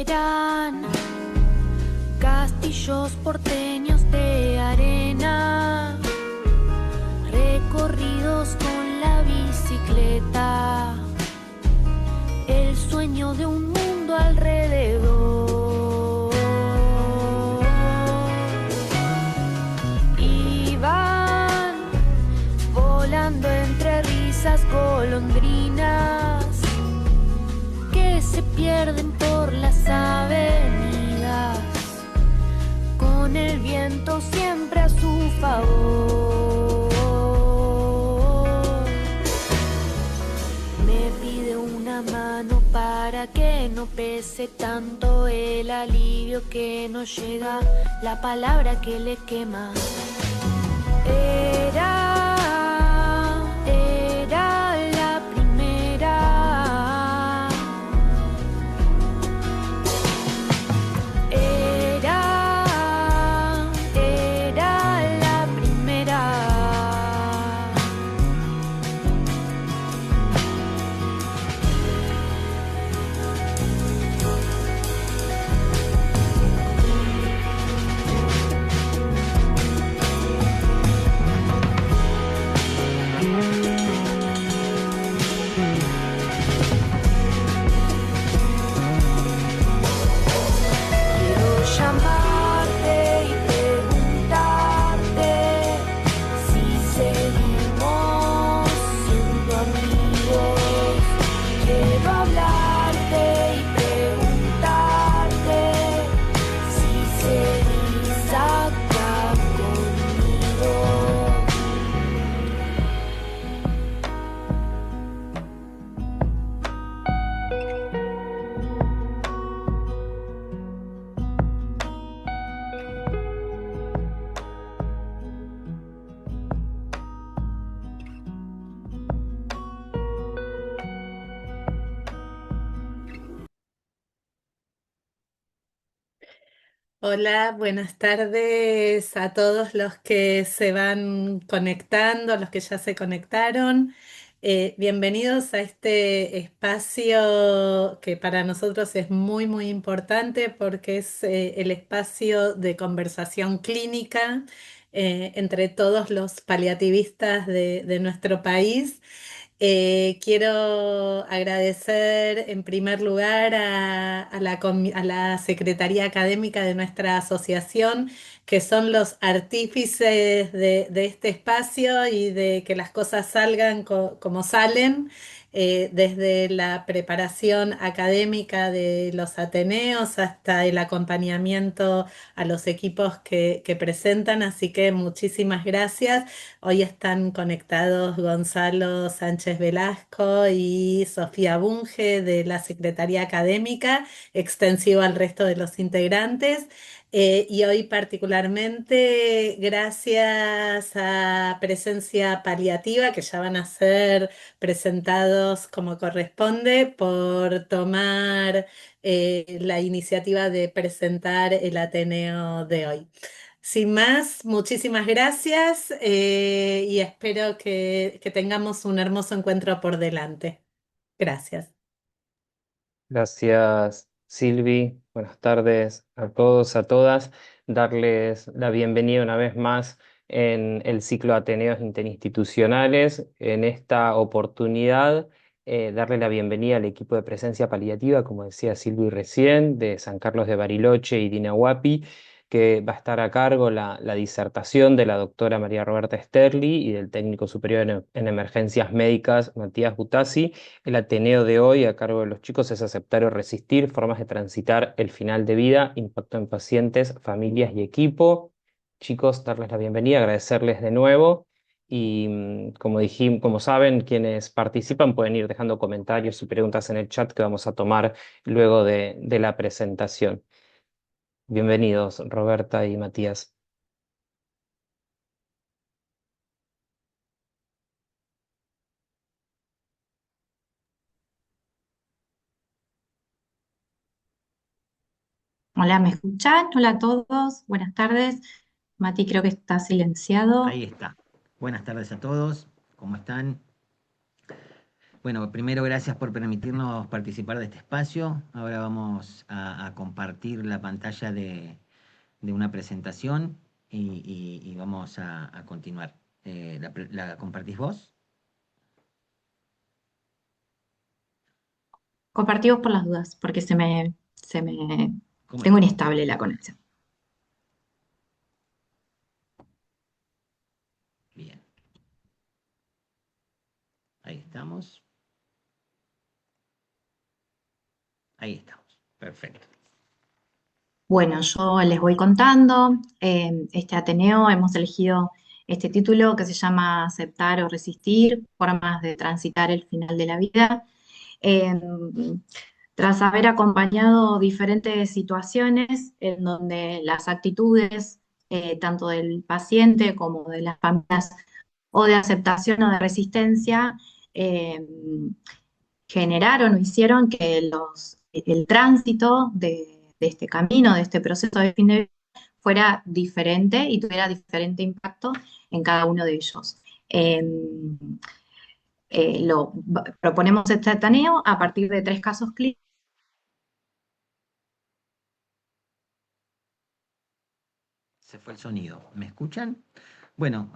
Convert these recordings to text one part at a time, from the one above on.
eran castillos porteños de arena, recorridos con la bicicleta, el sueño de un mundo alrededor. Iban volando entre risas golondrinas que se pierden por las avenidas, con el viento siempre a su favor. Me pide una mano para que no pese tanto el alivio que no llega, la palabra que le quema. Era la primera. Era la primera. Quiero llamarte y preguntarte si seguimos siendo amigos. Quiero hablarte y preguntarte si seguís acá conmigo. Hola, buenas tardes a todos los que se van conectando, los que ya se conectaron. Bienvenidos a este espacio que para nosotros es muy, muy importante porque es el espacio de conversación clínica entre todos los paliativistas de nuestro país. Quiero agradecer en primer lugar a la Secretaría Académica de nuestra asociación, que son los artífices de este espacio y de que las cosas salgan como salen, desde la preparación académica de los Ateneos hasta el acompañamiento a los equipos que presentan. Así que muchísimas gracias. Hoy están conectados Gonzalo Sánchez Velasco y Sofía Bunge de la Secretaría Académica, extensivo al resto de los integrantes. Y hoy particularmente gracias a Presencia Paliativa, que ya van a ser presentados como corresponde, por tomar la iniciativa de presentar el Ateneo de hoy. Sin más, muchísimas gracias y espero que tengamos un hermoso encuentro por delante. Gracias. Gracias, Silvi. Buenas tardes a todos, a todas. Darles la bienvenida una vez más en el ciclo Ateneos Interinstitucionales. En esta oportunidad, darle la bienvenida al equipo de presencia paliativa, como decía Silvi recién, de San Carlos de Bariloche y Dinahuapi, que va a estar a cargo la disertación de la doctora María Roberta Sterli y del técnico superior en emergencias médicas, Matías Butasi. El Ateneo de hoy a cargo de los chicos es Aceptar o Resistir, formas de transitar el final de vida, impacto en pacientes, familias y equipo. Chicos, darles la bienvenida, agradecerles de nuevo y como dijimos, como saben, quienes participan pueden ir dejando comentarios y preguntas en el chat que vamos a tomar luego de la presentación. Bienvenidos, Roberta y Matías. Hola, ¿me escuchan? Hola a todos, buenas tardes. Mati creo que está silenciado. Ahí está. Buenas tardes a todos. ¿Cómo están? Bueno, primero gracias por permitirnos participar de este espacio. Ahora vamos a compartir la pantalla de una presentación y vamos a continuar. ¿La compartís vos? Compartimos por las dudas, porque ¿Cómo tengo estás? inestable la conexión. Bien, ahí estamos. Ahí estamos. Perfecto. Bueno, yo les voy contando. Este Ateneo hemos elegido este título que se llama Aceptar o Resistir, formas de transitar el final de la vida. Eh, Tras haber acompañado diferentes situaciones en donde las actitudes, tanto del paciente como de las familias, o de aceptación o de resistencia, eh, generaron o hicieron que el tránsito de este camino, de este proceso de fin de vida, fuera diferente y tuviera diferente impacto en cada uno de ellos. Eh, Proponemos este taneo a partir de 3 casos clínicos. Se fue el sonido. ¿Me escuchan? Bueno,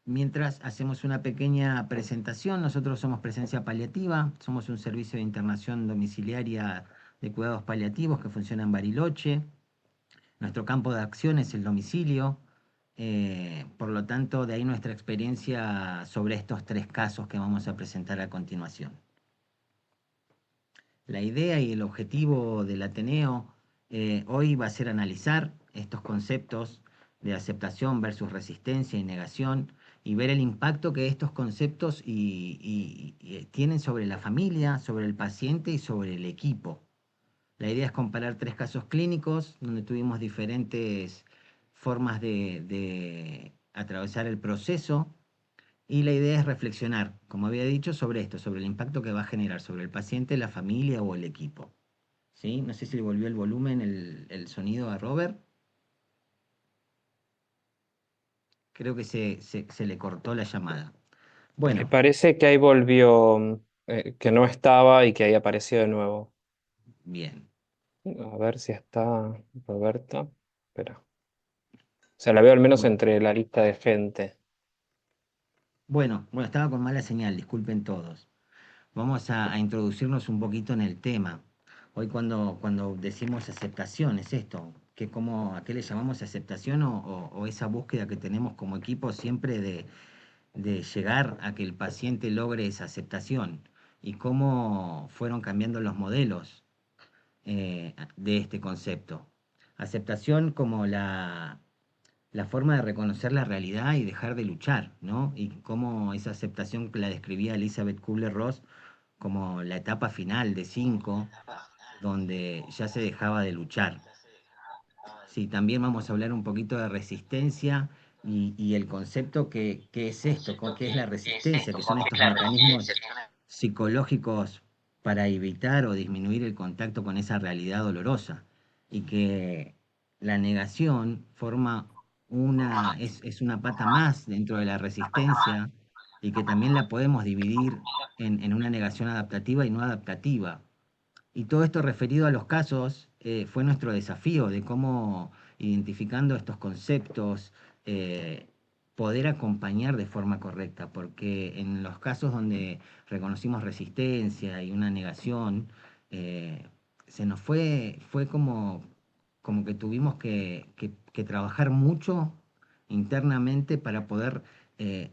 mientras hacemos una pequeña presentación, nosotros somos Presencia Paliativa, somos un servicio de internación domiciliaria de cuidados paliativos que funciona en Bariloche. Nuestro campo de acción es el domicilio, por lo tanto, de ahí nuestra experiencia sobre estos 3 casos que vamos a presentar a continuación. La idea y el objetivo del Ateneo hoy va a ser analizar estos conceptos de aceptación versus resistencia y negación y ver el impacto que estos conceptos tienen sobre la familia, sobre el paciente y sobre el equipo. La idea es comparar 3 casos clínicos donde tuvimos diferentes formas de atravesar el proceso y la idea es reflexionar, como había dicho, sobre esto, sobre el impacto que va a generar sobre el paciente, la familia o el equipo. ¿Sí? No sé si le volvió el volumen, el sonido a Robert. Creo que se le cortó la llamada. Me Bueno, parece que ahí volvió, que no estaba y que ahí apareció de nuevo. bien. A ver si está Roberta. Espera. O sea, la veo al menos Bueno, entre la lista de gente. bueno, estaba con mala señal, disculpen todos. Vamos a introducirnos un poquito en el tema. Hoy cuando decimos aceptación, es esto, ¿a qué le llamamos aceptación o esa búsqueda que tenemos como equipo siempre de llegar a que el paciente logre esa aceptación? Y cómo fueron cambiando los modelos de este concepto. Aceptación como la forma de reconocer la realidad y dejar de luchar, ¿no? Y cómo esa aceptación que la describía Elizabeth Kubler-Ross como la etapa final de 5, donde ya se dejaba de luchar. Sí, también vamos a hablar un poquito de resistencia y el concepto que es esto, qué es la resistencia, que son estos mecanismos psicológicos para evitar o disminuir el contacto con esa realidad dolorosa. Y que la negación es una pata más dentro de la resistencia y que también la podemos dividir en una negación adaptativa y no adaptativa. Y todo esto referido a los casos fue nuestro desafío de cómo, identificando estos conceptos, eh, poder acompañar de forma correcta, porque en los casos donde reconocimos resistencia y una negación, eh, fue como que tuvimos que trabajar mucho internamente para poder eh,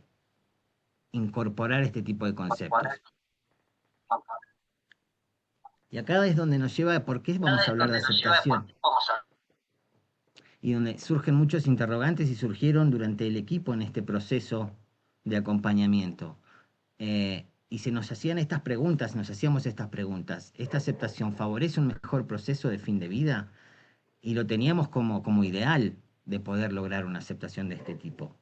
incorporar este tipo de conceptos. Y acá es donde nos lleva a por qué vamos a hablar de aceptación. Y donde surgen muchos interrogantes y surgieron durante el equipo en este proceso de acompañamiento. Y se nos hacían estas preguntas, nos hacíamos estas preguntas. ¿Esta aceptación favorece un mejor proceso de fin de vida? Y lo teníamos como ideal de poder lograr una aceptación de este tipo.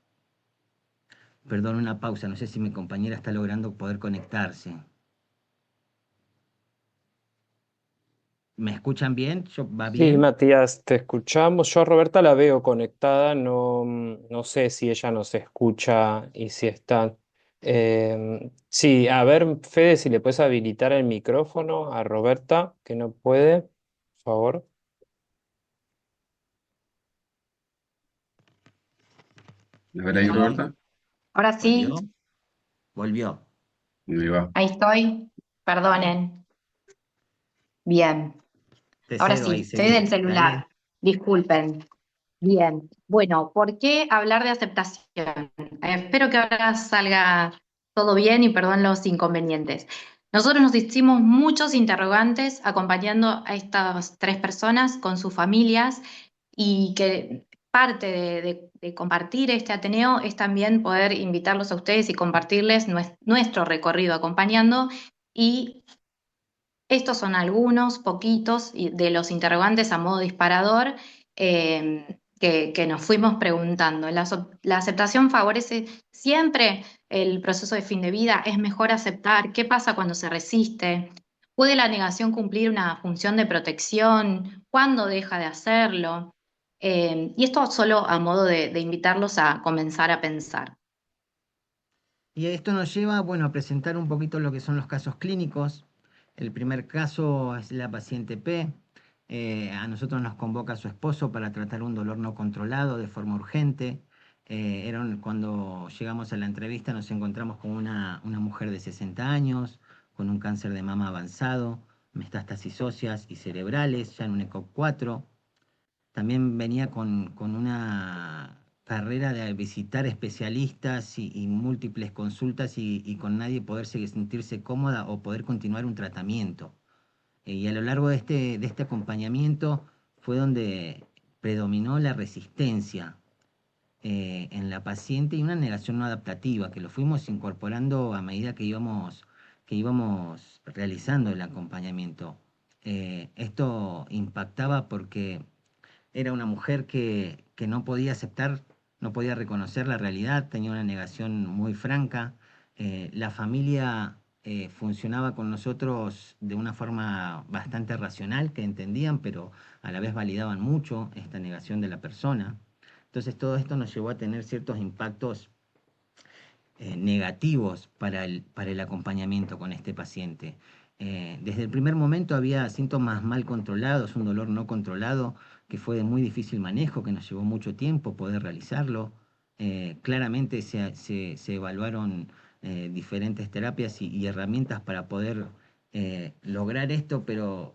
Perdón, una pausa, no sé si mi compañera está logrando poder conectarse. ¿Me escuchan bien? ¿Va Sí, bien? Matías, te escuchamos. Yo a Roberta la veo conectada, no, no sé si ella nos escucha y si está. Sí, a ver, Fede, si le puedes habilitar el micrófono a Roberta, que no puede, por favor. A ver ahí, Ahí. Roberta. Ahora sí, ¿Volvió? Volvió. Ahí va. ahí estoy. Perdonen. Bien. Te Ahora cedo sí, ahí, estoy seguí. del celular. Dale. Disculpen. Bien. Bueno, ¿por qué hablar de aceptación? Espero que ahora salga todo bien y perdón los inconvenientes. Nosotros nos hicimos muchos interrogantes acompañando a estas tres personas con sus familias y que parte de compartir este Ateneo es también poder invitarlos a ustedes y compartirles nuestro recorrido acompañando y estos son algunos, poquitos, de los interrogantes a modo disparador que nos fuimos preguntando. La aceptación favorece siempre el proceso de fin de vida, es mejor aceptar. ¿Qué pasa cuando se resiste? ¿Puede la negación cumplir una función de protección? ¿Cuándo deja de hacerlo? Y esto solo a modo de invitarlos a comenzar a pensar. Y esto nos lleva, bueno, a presentar un poquito lo que son los casos clínicos. El primer caso es la paciente P. A nosotros nos convoca su esposo para tratar un dolor no controlado de forma urgente. Cuando llegamos a la entrevista nos encontramos con una mujer de 60 años, con un cáncer de mama avanzado, metástasis óseas y cerebrales, ya en un ECOG 4. También venía con una carrera de visitar especialistas y múltiples consultas y con nadie sentirse cómoda o poder continuar un tratamiento. Y a lo largo de este acompañamiento fue donde predominó la resistencia en la paciente y una negación no adaptativa, que lo fuimos incorporando a medida que íbamos realizando el acompañamiento. Esto impactaba porque era una mujer que no podía aceptar, no podía reconocer la realidad, tenía una negación muy franca. La familia funcionaba con nosotros de una forma bastante racional, que entendían, pero a la vez validaban mucho esta negación de la persona. Entonces todo esto nos llevó a tener ciertos impactos negativos para el acompañamiento con este paciente. Desde el primer momento había síntomas mal controlados, un dolor no controlado que fue de muy difícil manejo, que nos llevó mucho tiempo poder realizarlo. Claramente se evaluaron diferentes terapias y herramientas para poder lograr esto, pero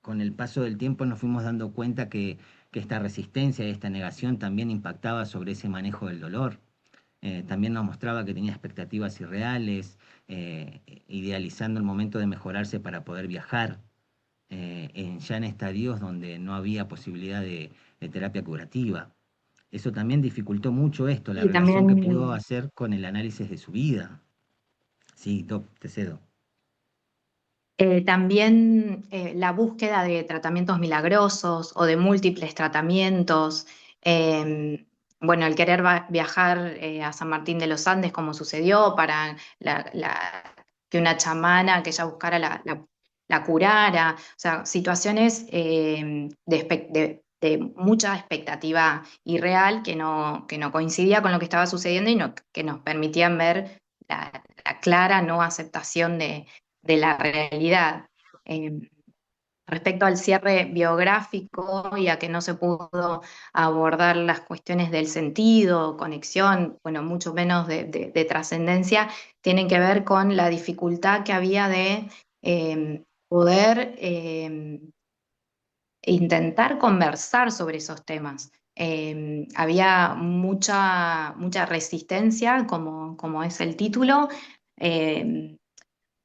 con el paso del tiempo nos fuimos dando cuenta que esta resistencia y esta negación también impactaba sobre ese manejo del dolor. También nos mostraba que tenía expectativas irreales, idealizando el momento de mejorarse para poder viajar, ya en estadios donde no había posibilidad de terapia curativa. Eso también dificultó mucho esto, la Y relación que pudo también hacer con el análisis de su vida. Sí, Doc, te cedo. La búsqueda de tratamientos milagrosos o de múltiples tratamientos, eh, bueno, el querer viajar a San Martín de los Andes, como sucedió, para que una chamana que ella buscara la curara, o sea, situaciones de mucha expectativa irreal que no coincidía con lo que estaba sucediendo y que nos permitían ver la clara no aceptación de la realidad. Eh, Respecto al cierre biográfico y a que no se pudo abordar las cuestiones del sentido, conexión, bueno, mucho menos de trascendencia, tienen que ver con la dificultad que había de poder intentar conversar sobre esos temas. Había mucha resistencia, como es el título, eh,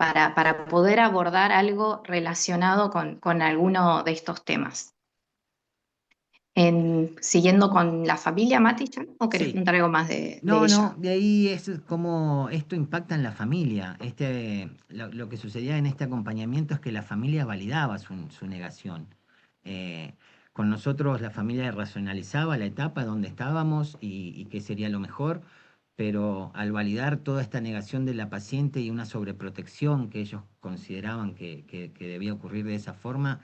para poder abordar algo relacionado con alguno de estos temas. Siguiendo con la familia, Mati, ¿ya? ¿O querés Sí. preguntar algo más de No, no, ella? de ahí es como esto impacta en la familia. Lo que sucedía en este acompañamiento es que la familia validaba su negación. Eh, con nosotros la familia racionalizaba la etapa donde estábamos y qué sería lo mejor, pero al validar toda esta negación de la paciente y una sobreprotección que ellos consideraban que debía ocurrir de esa forma,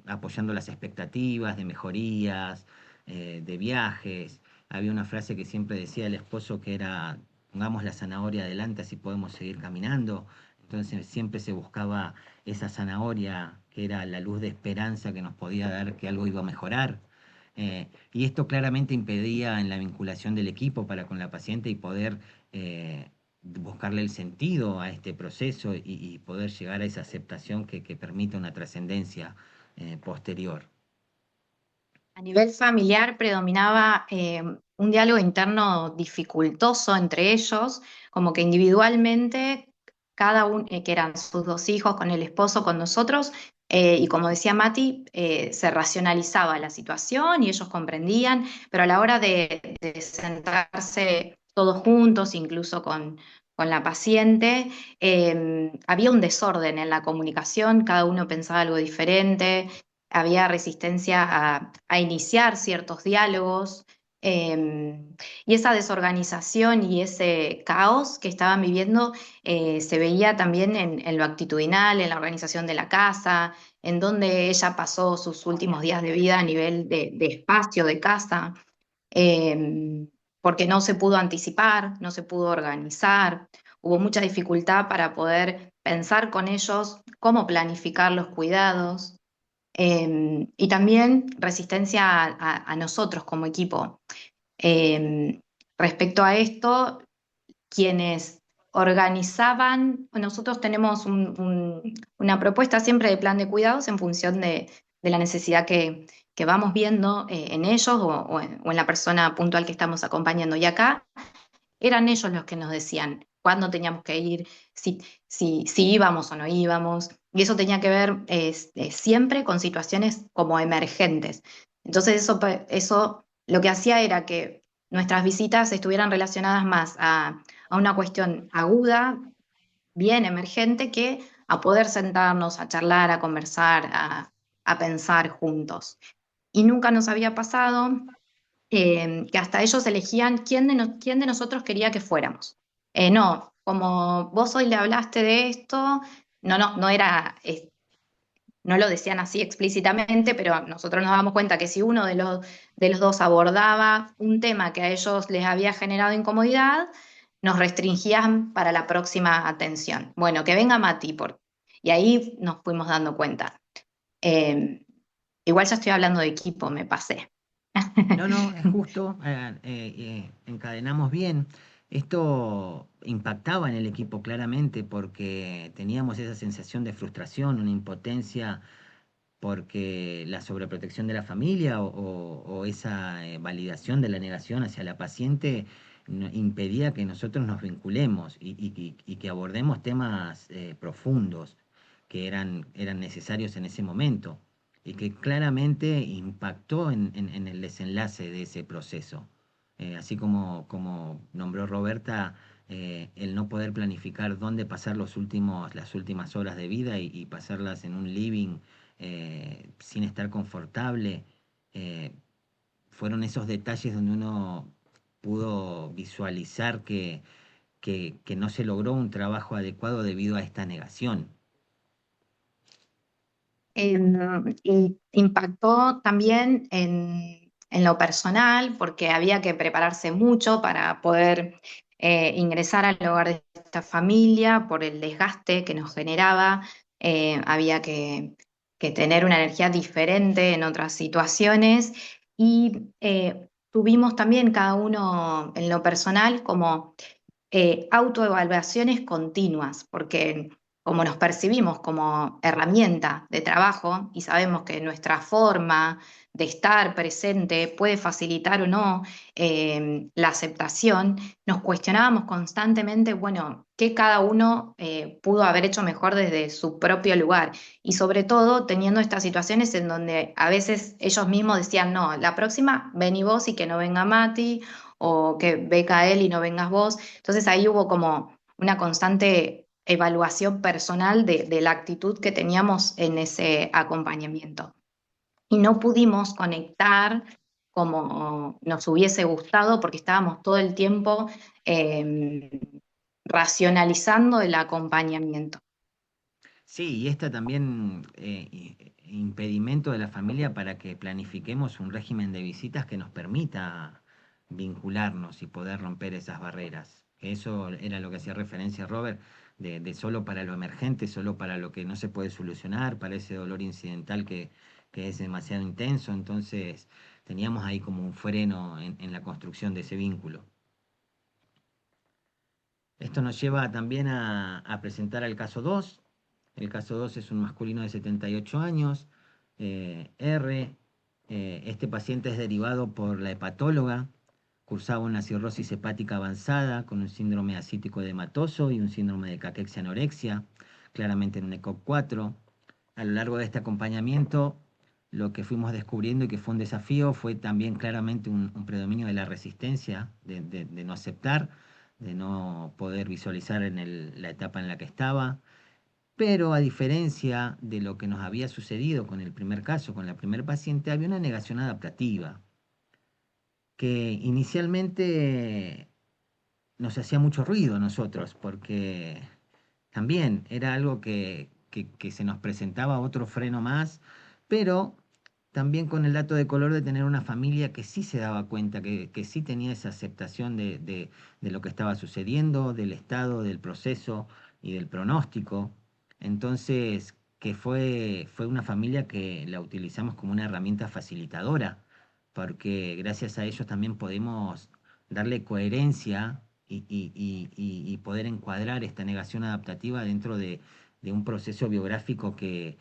apoyando las expectativas de mejorías, de viajes. Había una frase que siempre decía el esposo que era pongamos la zanahoria adelante, así podemos seguir caminando. Entonces siempre se buscaba esa zanahoria que era la luz de esperanza que nos podía dar que algo iba a mejorar. Y esto claramente impedía en la vinculación del equipo para con la paciente y poder buscarle el sentido a este proceso y poder llegar a esa aceptación que permita una trascendencia posterior. A nivel familiar predominaba un diálogo interno dificultoso entre ellos, como que individualmente cada uno, que eran sus dos hijos con el esposo, con nosotros, y como decía Mati, se racionalizaba la situación y ellos comprendían, pero a la hora de sentarse todos juntos, incluso con la paciente, había un desorden en la comunicación, cada uno pensaba algo diferente, había resistencia a iniciar ciertos diálogos, eh, y esa desorganización y ese caos que estaban viviendo se veía también en lo actitudinal, en la organización de la casa, en donde ella pasó sus últimos días de vida a nivel de espacio de casa, porque no se pudo anticipar, no se pudo organizar, hubo mucha dificultad para poder pensar con ellos cómo planificar los cuidados. Y también resistencia a nosotros como equipo. Eh, Respecto a esto, quienes organizaban, nosotros tenemos una propuesta siempre de plan de cuidados en función de la necesidad que vamos viendo en ellos o en la persona puntual que estamos acompañando. Y acá eran ellos los que nos decían cuándo teníamos que ir, si íbamos o no íbamos, y eso tenía que ver siempre con situaciones como emergentes. Entonces eso lo que hacía era que nuestras visitas estuvieran relacionadas más a una cuestión aguda, bien emergente, que a poder sentarnos, a charlar, a conversar, a pensar juntos. Y nunca nos había pasado que hasta ellos elegían quién de nosotros quería que fuéramos. No, como vos hoy le hablaste de esto, no era, no lo decían así explícitamente, pero nosotros nos damos cuenta que si uno de los dos abordaba un tema que a ellos les había generado incomodidad, nos restringían para la próxima atención. Bueno, que venga Mati, y ahí nos fuimos dando cuenta. Eh, Igual ya estoy hablando de equipo, me pasé. No, no, es justo, encadenamos bien. Esto impactaba en el equipo claramente porque teníamos esa sensación de frustración, una impotencia porque la sobreprotección de la familia o esa validación de la negación hacia la paciente impedía que nosotros nos vinculemos y que abordemos temas profundos que eran necesarios en ese momento y que claramente impactó en el desenlace de ese proceso. Así como nombró Roberta, el no poder planificar dónde pasar las últimas horas de vida y pasarlas en un living sin estar confortable, eh, fueron esos detalles donde uno pudo visualizar que no se logró un trabajo adecuado debido a esta negación. Y impactó también en lo personal, porque había que prepararse mucho para poder ingresar al hogar de esta familia por el desgaste que nos generaba. Había que tener una energía diferente en otras situaciones y tuvimos también cada uno en lo personal como autoevaluaciones continuas, porque como nos percibimos como herramienta de trabajo y sabemos que nuestra forma de estar presente puede facilitar o no la aceptación, nos cuestionábamos constantemente, bueno, qué cada uno pudo haber hecho mejor desde su propio lugar y sobre todo teniendo estas situaciones en donde a veces ellos mismos decían, no, la próxima vení vos y que no venga Mati o que venga él y no vengas vos. Entonces ahí hubo como una constante evaluación personal de la actitud que teníamos en ese acompañamiento. Y no pudimos conectar como nos hubiese gustado porque estábamos todo el tiempo eh, racionalizando el acompañamiento. Sí, y esta también impedimento de la familia para que planifiquemos un régimen de visitas que nos permita vincularnos y poder romper esas barreras. que eso era lo que hacía referencia Robert, de solo para lo emergente, solo para lo que no se puede solucionar, para ese dolor incidental que es demasiado intenso. Entonces teníamos ahí como un freno en la construcción de ese vínculo. Esto nos lleva también a presentar el caso 2. El caso 2 es un masculino de 78 años, R. Este paciente es derivado por la hepatóloga, cursaba una cirrosis hepática avanzada con un síndrome ascítico edematoso y un síndrome de caquexia-anorexia, claramente en un ECOG 4. A lo largo de este acompañamiento, lo que fuimos descubriendo y que fue un desafío fue también claramente un predominio de la resistencia, de no aceptar, de no poder visualizar la etapa en la que estaba. Pero a diferencia de lo que nos había sucedido con el primer caso, con la primer paciente, había una negación adaptativa que inicialmente nos hacía mucho ruido a nosotros, porque también era algo que se nos presentaba otro freno más, pero también con el dato de color de tener una familia que sí se daba cuenta, que sí tenía esa aceptación de lo que estaba sucediendo, del estado, del proceso y del pronóstico. Entonces, que fue una familia que la utilizamos como una herramienta facilitadora, porque gracias a ellos también podemos darle coherencia y poder encuadrar esta negación adaptativa dentro de un proceso biográfico que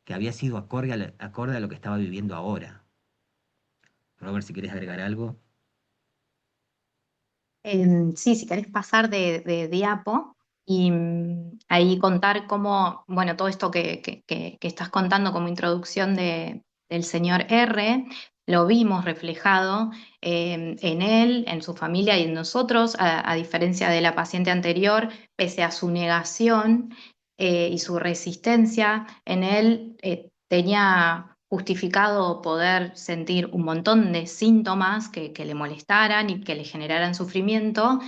había sido acorde a lo que estaba viviendo ahora. Robert, si quieres agregar algo. Sí, si querés pasar de diapo y ahí contar cómo, bueno, todo esto que estás contando como introducción del señor R, lo vimos reflejado en él, en su familia y en nosotros, a diferencia de la paciente anterior, pese a su negación y su resistencia, en él tenía justificado poder sentir un montón de síntomas que le molestaran y que le generaran sufrimiento,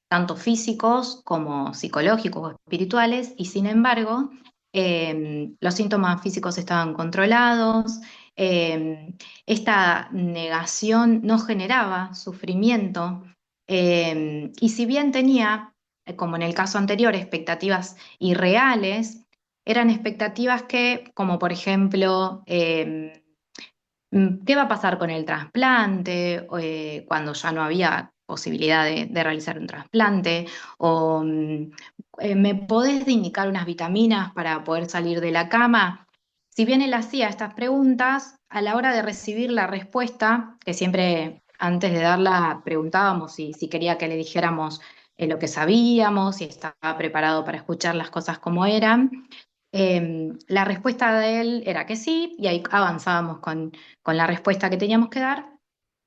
tanto físicos como psicológicos o espirituales, y sin embargo, los síntomas físicos estaban controlados, esta negación no generaba sufrimiento, y si bien tenía, como en el caso anterior, expectativas irreales, eran expectativas que, como por ejemplo, ¿qué va a pasar con el trasplante? Cuando ya no había posibilidad de realizar un trasplante, o ¿me podés indicar unas vitaminas para poder salir de la cama? Si bien él hacía estas preguntas, a la hora de recibir la respuesta, que siempre antes de darla preguntábamos si quería que le dijéramos lo que sabíamos, si estaba preparado para escuchar las cosas como eran. La respuesta de él era que sí, y ahí avanzábamos con la respuesta que teníamos que dar,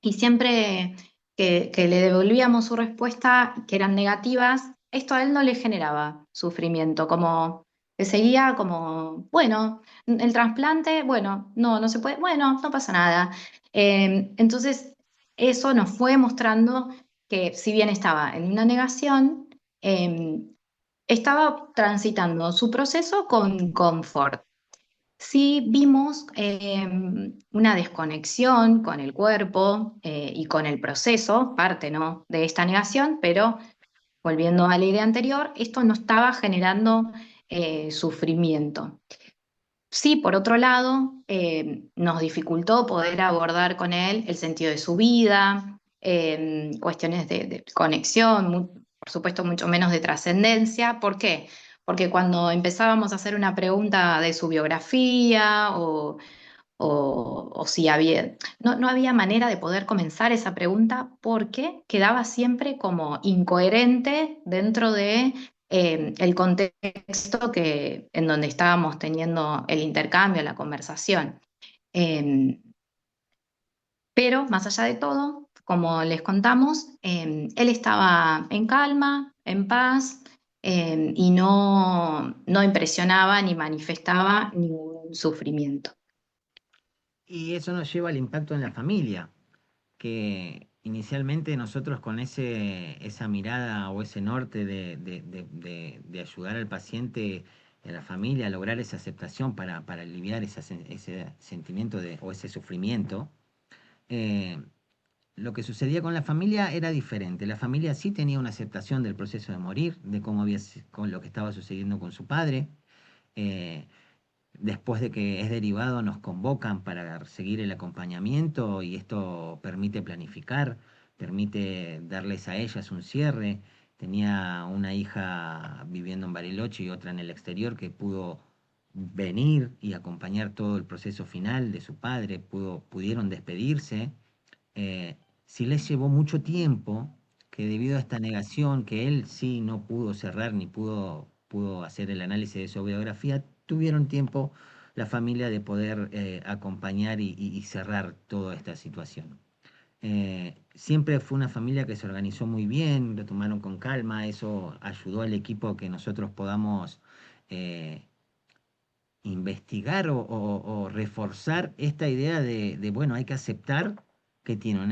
y siempre que le devolvíamos su respuesta, que eran negativas, esto a él no le generaba sufrimiento, como que seguía como, bueno, el trasplante, bueno, no se puede, bueno, no pasa nada. Entonces, eso nos fue mostrando que si bien estaba en una negación, estaba transitando su proceso con confort. Sí vimos una desconexión con el cuerpo y con el proceso, parte, ¿no?, de esta negación, pero volviendo a la idea anterior, esto no estaba generando sufrimiento. Sí, por otro lado, nos dificultó poder abordar con él el sentido de su vida, cuestiones de conexión, por supuesto mucho menos de trascendencia. ¿Por qué? Porque cuando empezábamos a hacer una pregunta de su biografía o si había, no había manera de poder comenzar esa pregunta porque quedaba siempre como incoherente dentro de el contexto en donde estábamos teniendo el intercambio, la conversación. Eh, pero más allá de todo, como les contamos, él estaba en calma, en paz, y no impresionaba ni manifestaba ningún sufrimiento. Y eso nos lleva al impacto en la familia, que inicialmente nosotros con esa mirada o ese norte de ayudar al paciente, a la familia, a lograr esa aceptación para aliviar ese sentimiento o ese sufrimiento, eh, lo que sucedía con la familia era diferente. La familia sí tenía una aceptación del proceso de morir, de cómo con lo que estaba sucediendo con su padre. Eh, Después de que es derivado, nos convocan para seguir el acompañamiento y esto permite planificar, permite darles a ellas un cierre. Tenía una hija viviendo en Bariloche y otra en el exterior que pudo venir y acompañar todo el proceso final de su padre, pudieron despedirse. Sí les llevó mucho tiempo, que debido a esta negación, que él sí no pudo cerrar ni pudo hacer el análisis de su biografía, tuvieron tiempo la familia de poder acompañar y cerrar toda esta situación. Siempre fue una familia que se organizó muy bien, lo tomaron con calma, eso ayudó al equipo a que nosotros podamos eh, investigar o reforzar esta idea bueno, hay que aceptar que tiene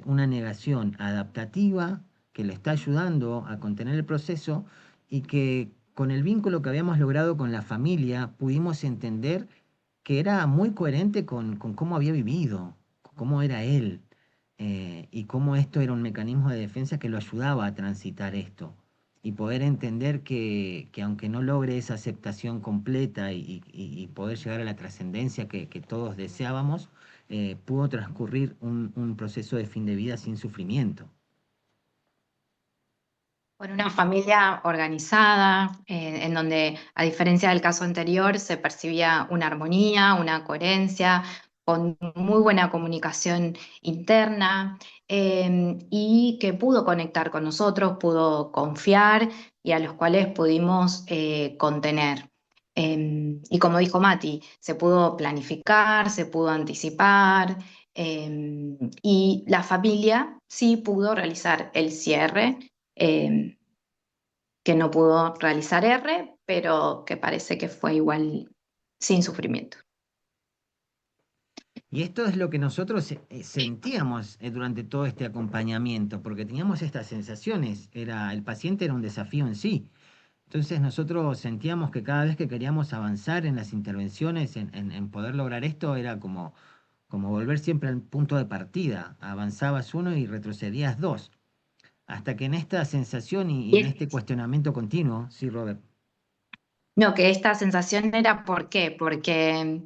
una negación adaptativa que le está ayudando a contener el proceso y que con el vínculo que habíamos logrado con la familia pudimos entender que era muy coherente con cómo había vivido, con cómo era él, y cómo esto era un mecanismo de defensa que lo ayudaba a transitar esto y poder entender que aunque no logre esa aceptación completa y poder llegar a la trascendencia que todos deseábamos, pudo transcurrir un proceso de fin de vida sin sufrimiento. Con una familia organizada, en donde, a diferencia del caso anterior, se percibía una armonía, una coherencia, con muy buena comunicación interna, y que pudo conectar con nosotros, pudo confiar y a los cuales pudimos contener. Y como dijo Mati, se pudo planificar, se pudo anticipar, y la familia sí pudo realizar el cierre, eh, que no pudo realizar R, pero que parece que fue igual sin sufrimiento. Y esto es lo que nosotros sentíamos durante todo este acompañamiento, porque teníamos estas sensaciones, el paciente era un desafío en sí. Entonces nosotros sentíamos que cada vez que queríamos avanzar en las intervenciones, en poder lograr esto, era como volver siempre al punto de partida. Avanzabas uno y retrocedías dos. Hasta que en esta sensación y en Y este cuestionamiento continuo, sí, Robert. no, que esta sensación era ¿por qué? Porque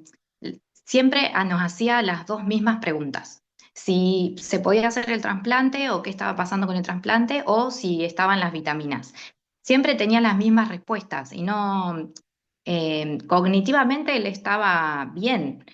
siempre nos hacía las dos mismas preguntas. Si se podía hacer el trasplante o qué estaba pasando con el trasplante o si estaban las vitaminas. Siempre tenía las mismas respuestas y no, cognitivamente él estaba bien.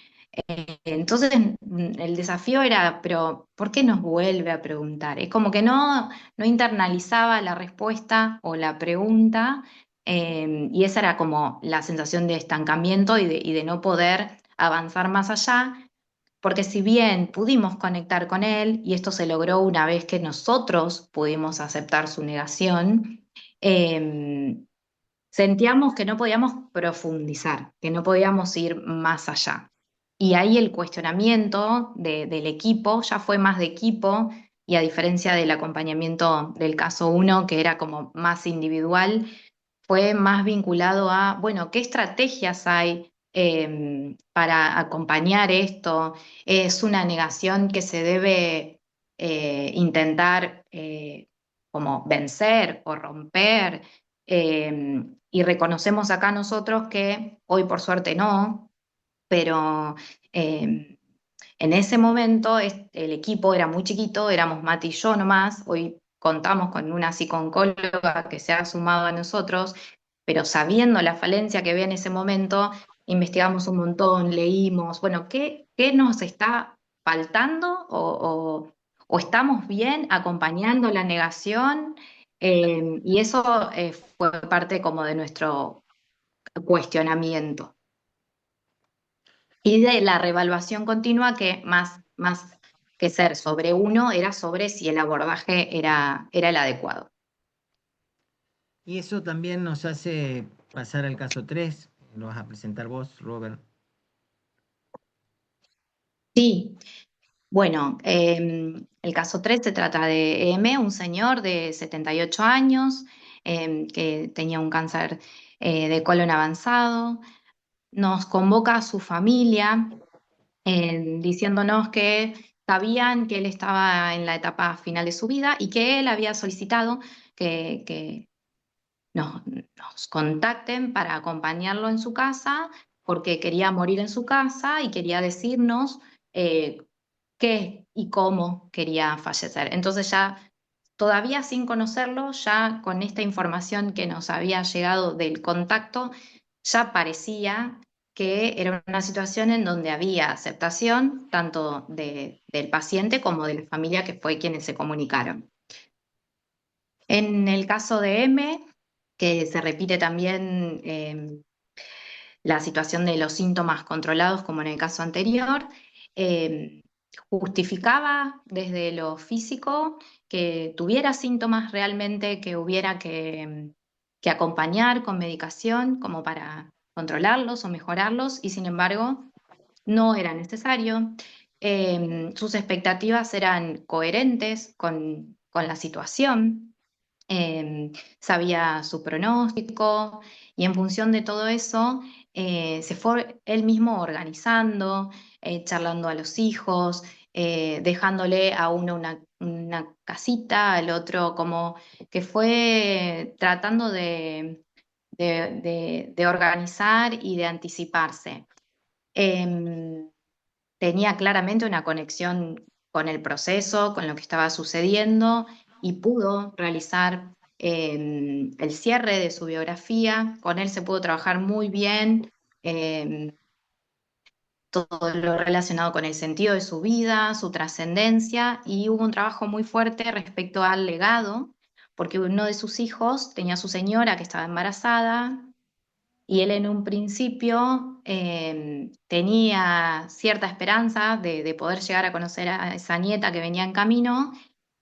Entonces el desafío era, pero ¿por qué nos vuelve a preguntar? Es como que no internalizaba la respuesta o la pregunta, y esa era como la sensación de estancamiento y de no poder avanzar más allá, porque si bien pudimos conectar con él, y esto se logró una vez que nosotros pudimos aceptar su negación, eh, sentíamos que no podíamos profundizar, que no podíamos ir más allá. Y ahí el cuestionamiento del equipo ya fue más de equipo, y a diferencia del acompañamiento del caso uno, que era como más individual, fue más vinculado a, bueno, ¿qué estrategias hay para acompañar esto? ¿Es una negación que se debe intentar como vencer o romper? Y reconocemos acá nosotros que hoy por suerte no, pero en ese momento el equipo era muy chiquito, éramos Mati y yo nomás. Hoy contamos con una psico-oncóloga que se ha sumado a nosotros, pero sabiendo la falencia que había en ese momento, investigamos un montón, leímos, bueno, ¿qué nos está faltando o estamos bien acompañando la negación? Y eso fue parte como de nuestro cuestionamiento. Y de la reevaluación continua, que más que ser sobre uno, era sobre si el abordaje era el adecuado. Y eso también nos hace pasar al caso 3. Lo vas a presentar vos, Robert. Sí, bueno, el caso 3 se trata de EM, un señor de 78 años, que tenía un cáncer de colon avanzado. Nos convoca a su familia, diciéndonos que sabían que él estaba en la etapa final de su vida y que él había solicitado que nos contacten para acompañarlo en su casa, porque quería morir en su casa y quería decirnos eh, qué y cómo quería fallecer. Entonces ya, todavía sin conocerlo, ya con esta información que nos había llegado del contacto, ya parecía que era una situación en donde había aceptación tanto del paciente como de la familia, que fue quienes se comunicaron. En el caso de M, que se repite también la situación de los síntomas controlados como en el caso anterior, eh, justificaba desde lo físico que tuviera síntomas realmente, que hubiera que acompañar con medicación como para controlarlos o mejorarlos, y sin embargo no era necesario. Sus expectativas eran coherentes con la situación, sabía su pronóstico, y en función de todo eso se fue él mismo organizando, charlando a los hijos, dejándole a uno una casita, al otro como que fue tratando de organizar y de anticiparse. Em, Tenía claramente una conexión con el proceso, con lo que estaba sucediendo, y pudo realizar el cierre de su biografía. Con él se pudo trabajar muy bien todo lo relacionado con el sentido de su vida, su trascendencia, y hubo un trabajo muy fuerte respecto al legado, porque uno de sus hijos tenía a su señora que estaba embarazada, y él en un principio tenía cierta esperanza de poder llegar a conocer a esa nieta que venía en camino,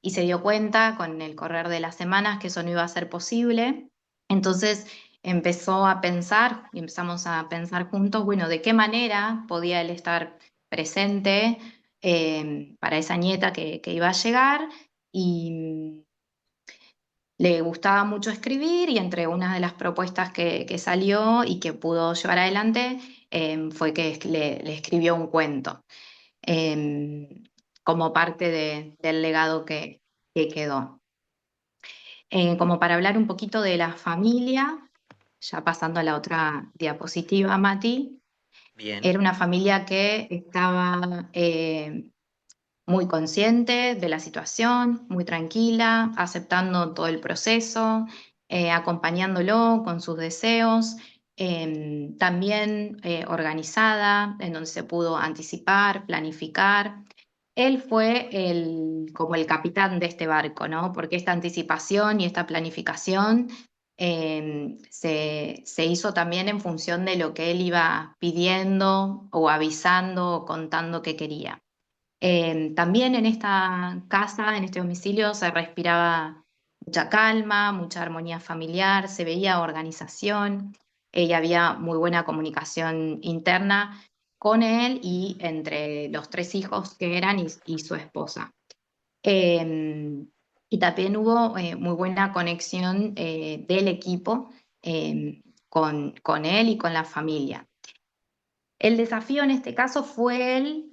y se dio cuenta con el correr de las semanas que eso no iba a ser posible. Entonces empezó a pensar, y empezamos a pensar juntos, bueno, de qué manera podía él estar presente para esa nieta que iba a llegar. Y le gustaba mucho escribir, y entre una de las propuestas que salió y que pudo llevar adelante fue que le escribió un cuento como parte del legado que quedó. Como para hablar un poquito de la familia, ya pasando a la otra diapositiva, Mati, Bien. era una familia que estaba muy consciente de la situación, muy tranquila, aceptando todo el proceso, acompañándolo con sus deseos, también organizada, en donde se pudo anticipar, planificar. Él fue como el capitán de este barco, ¿no? Porque esta anticipación y esta planificación se hizo también en función de lo que él iba pidiendo o avisando o contando que quería. También en esta casa, en este domicilio, se respiraba mucha calma, mucha armonía familiar, se veía organización, y había muy buena comunicación interna con él y entre los tres hijos que eran y su esposa. Eh, y también hubo muy buena conexión del equipo con él y con la familia. El desafío en este caso fue él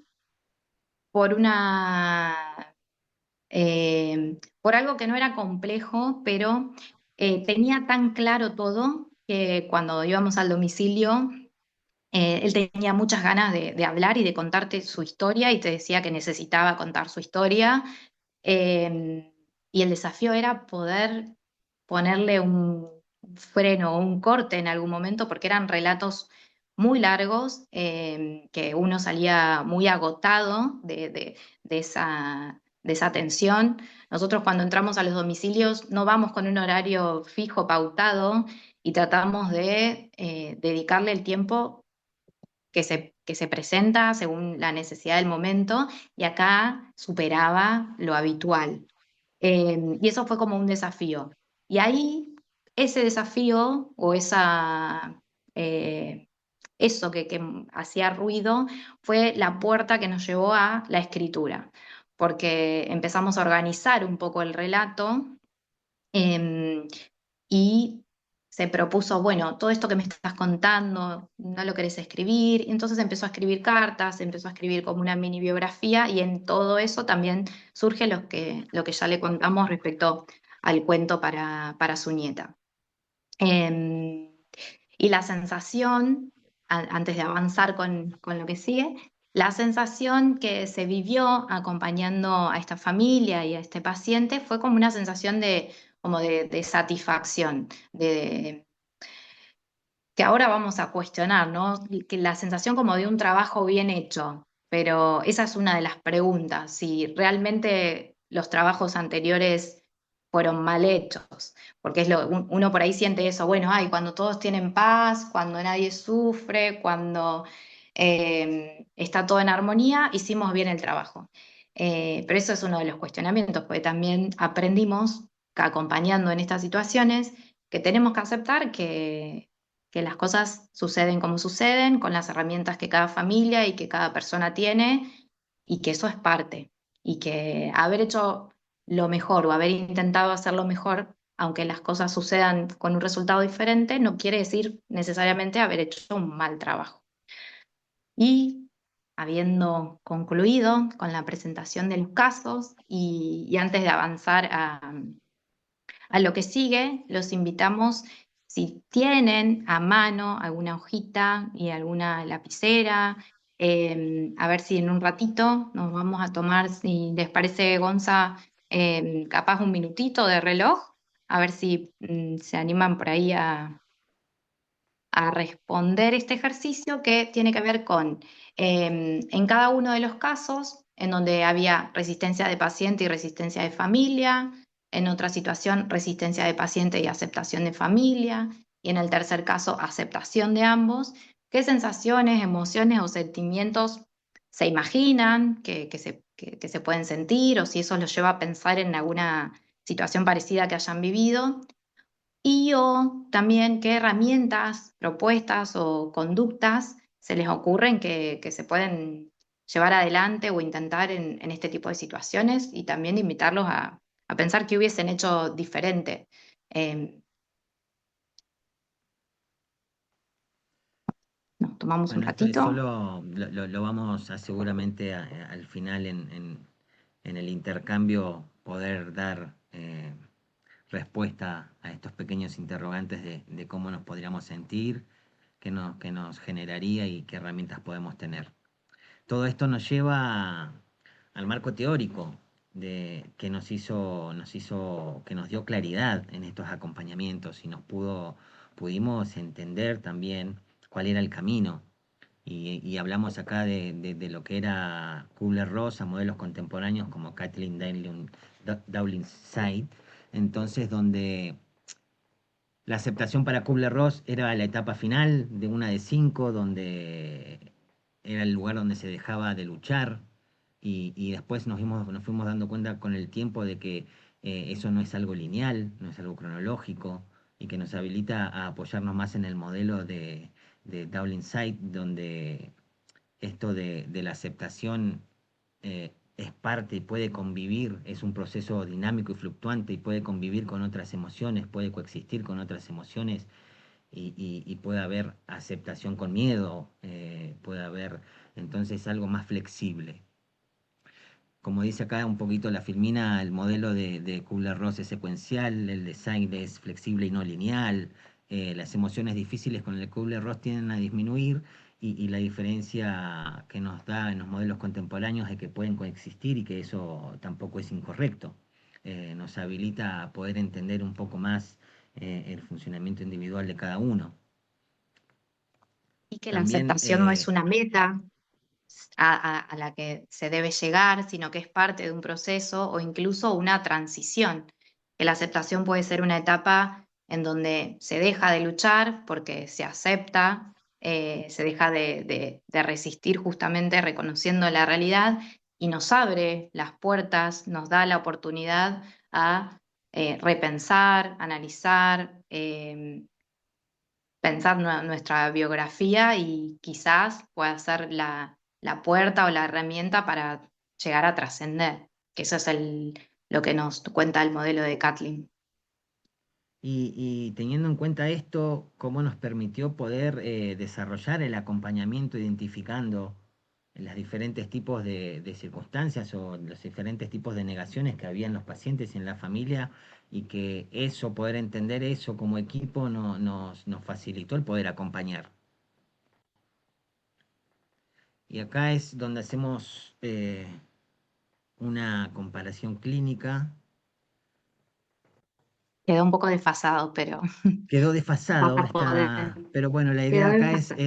por por algo que no era complejo, pero tenía tan claro todo que cuando íbamos al domicilio, él tenía muchas ganas de hablar y de contarte su historia, y te decía que necesitaba contar su historia. eh, y el desafío era poder ponerle un freno o un corte en algún momento, porque eran relatos muy largos, que uno salía muy agotado de esa tensión. Nosotros, cuando entramos a los domicilios, no vamos con un horario fijo, pautado, y tratamos de dedicarle el tiempo que se presenta según la necesidad del momento, y acá superaba lo habitual. Y eso fue como un desafío. Y ahí, ese desafío o eh, eso que hacía ruido, fue la puerta que nos llevó a la escritura, porque empezamos a organizar un poco el relato, y se propuso, bueno, todo esto que me estás contando, no lo querés escribir, y entonces empezó a escribir cartas, empezó a escribir como una mini biografía, y en todo eso también surge lo que ya le contamos respecto al cuento para su nieta. Em, y la sensación, antes de avanzar con lo que sigue, la sensación que se vivió acompañando a esta familia y a este paciente fue como una sensación como de satisfacción, que ahora vamos a cuestionar, ¿no? Que la sensación como de un trabajo bien hecho, pero esa es una de las preguntas, si realmente los trabajos anteriores fueron mal hechos, porque uno por ahí siente eso, bueno, ay, cuando todos tienen paz, cuando nadie sufre, cuando está todo en armonía, hicimos bien el trabajo. Pero eso es uno de los cuestionamientos, porque también aprendimos que acompañando en estas situaciones que tenemos que aceptar que las cosas suceden como suceden, con las herramientas que cada familia y que cada persona tiene, y que eso es parte, y que haber hecho lo mejor o haber intentado hacerlo mejor, aunque las cosas sucedan con un resultado diferente, no quiere decir necesariamente haber hecho un mal trabajo. Y habiendo concluido con la presentación de los casos y antes de avanzar a lo que sigue, los invitamos, si tienen a mano alguna hojita y alguna lapicera, a ver si en un ratito nos vamos a tomar, si les parece, Gonza, capaz un minutito de reloj, a ver si se animan por ahí a responder este ejercicio que tiene que ver con, en cada uno de los casos, en donde había resistencia de paciente y resistencia de familia, en otra situación resistencia de paciente y aceptación de familia, y en el tercer caso aceptación de ambos, qué sensaciones, emociones o sentimientos se imaginan que se pueden sentir, o si eso los lleva a pensar en alguna situación parecida que hayan vivido, y o también qué herramientas, propuestas o conductas se les ocurren que se pueden llevar adelante o intentar en este tipo de situaciones, y también de invitarlos a pensar qué hubiesen hecho diferente. Eh, Nos tomamos un Bueno, esto es ratito. solo, lo vamos a seguramente al final en el intercambio poder dar respuesta a estos pequeños interrogantes de cómo nos podríamos sentir, qué nos generaría y qué herramientas podemos tener. Todo esto nos lleva al marco teórico que nos dio claridad en estos acompañamientos y pudimos entender también cuál era el camino. Y hablamos acá de lo que era Kubler-Ross a modelos contemporáneos como Kathleen Dowling-Side, entonces donde la aceptación para Kubler-Ross era la etapa final de una de cinco, donde era el lugar donde se dejaba de luchar, y después nos fuimos dando cuenta con el tiempo de que eso no es algo lineal, no es algo cronológico, y que nos habilita a apoyarnos más en el modelo de Dowling Side, donde esto de la aceptación es parte y puede convivir, es un proceso dinámico y fluctuante y puede convivir con otras emociones, puede coexistir con otras emociones, y puede haber aceptación con miedo, puede haber entonces algo más flexible. Como dice acá un poquito la Filmina, el modelo de Kubler-Ross es secuencial, el de Seide es flexible y no lineal, las emociones difíciles con el Kubler-Ross tienden a disminuir, y la diferencia que nos da en los modelos contemporáneos es que pueden coexistir y que eso tampoco es incorrecto. Nos habilita a poder entender un poco más el funcionamiento individual de cada uno. Y que la También aceptación no es una meta a la que se debe llegar, sino que es parte de un proceso o incluso una transición. Que la aceptación puede ser una etapa en donde se deja de luchar porque se acepta, se deja de resistir justamente reconociendo la realidad, y nos abre las puertas, nos da la oportunidad a repensar, analizar, pensar nuestra biografía, y quizás pueda ser la puerta o la herramienta para llegar a trascender, que eso es lo que nos cuenta el modelo de Kathleen. Y teniendo en cuenta esto, ¿cómo nos permitió poder desarrollar el acompañamiento identificando los diferentes tipos de circunstancias o los diferentes tipos de negaciones que había en los pacientes y en la familia? Y que eso, poder entender eso como equipo, nos facilitó el poder acompañar. Y acá es donde hacemos una comparación clínica. Quedó un poco desfasado, pero Quedó vas desfasado, a poder. pero bueno, la Quedó idea acá desfasado.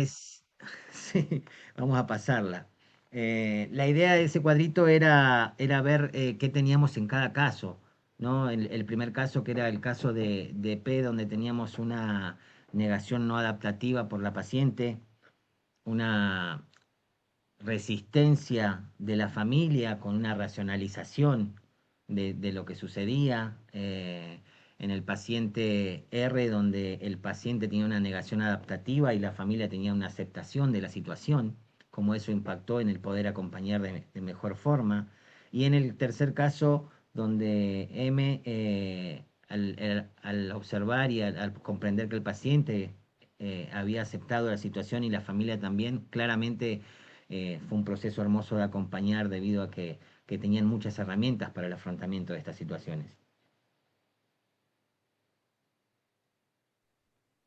sí, vamos a pasarla. La idea de ese cuadrito era ver qué teníamos en cada caso, ¿no? El primer caso, que era el caso de P, donde teníamos una negación no adaptativa por la paciente, una resistencia de la familia con una racionalización de lo que sucedía. En el paciente R, donde el paciente tenía una negación adaptativa y la familia tenía una aceptación de la situación, cómo eso impactó en el poder acompañar de mejor forma. Y en el tercer caso, donde M, al observar y al comprender que el paciente había aceptado la situación y la familia también, claramente fue un proceso hermoso de acompañar debido a que tenían muchas herramientas para el afrontamiento de estas situaciones.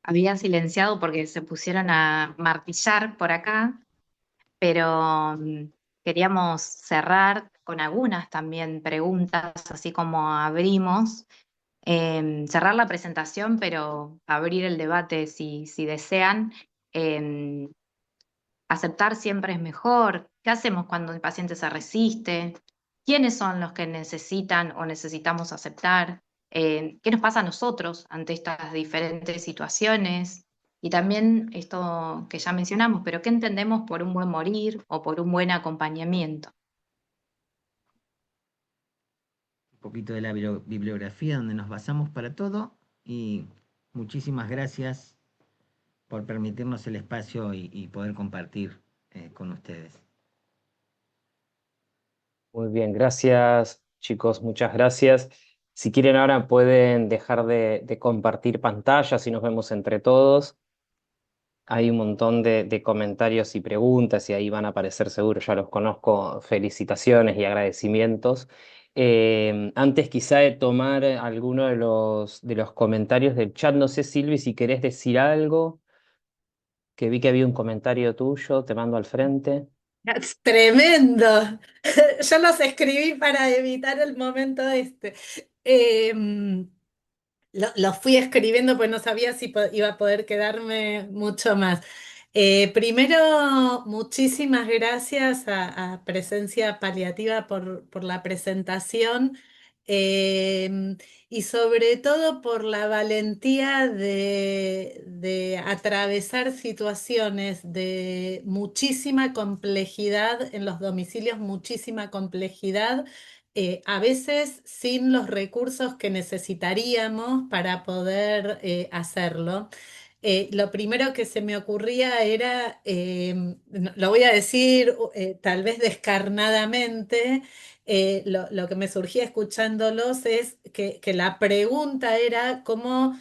Había silenciado porque se pusieron a martillar por acá, pero queríamos cerrar con algunas también preguntas, así como abrimos. Cerrar la presentación, pero abrir el debate si desean. Em, Aceptar siempre es mejor. ¿Qué hacemos cuando el paciente se resiste? ¿Quiénes son los que necesitan o necesitamos aceptar? ¿Qué nos pasa a nosotros ante estas diferentes situaciones? Y también esto que ya mencionamos, pero ¿qué entendemos por un buen morir o por un buen acompañamiento? Un poquito de la bibliografía donde nos basamos para todo y muchísimas gracias por permitirnos el espacio y poder compartir con ustedes. Muy bien, gracias chicos, muchas gracias. Si quieren ahora pueden dejar de compartir pantallas y nos vemos entre todos. Hay un montón de comentarios y preguntas y ahí van a aparecer seguro, ya los conozco, felicitaciones y agradecimientos. Antes quizá de tomar alguno de los comentarios del chat, no sé Silvi, si querés decir algo, que vi que había un comentario tuyo, te mando al frente. Es tremendo. Yo los escribí para evitar el momento este. Em, los fui escribiendo pues no sabía si iba a poder quedarme mucho más. Primero, muchísimas gracias a Presencia Paliativa por la presentación, y sobre todo por la valentía de atravesar situaciones de muchísima complejidad en los domicilios, muchísima complejidad, a veces sin los recursos que necesitaríamos para poder hacerlo. Lo primero que se me ocurría era, lo voy a decir tal vez descarnadamente, lo que me surgía escuchándolos es que la pregunta era cómo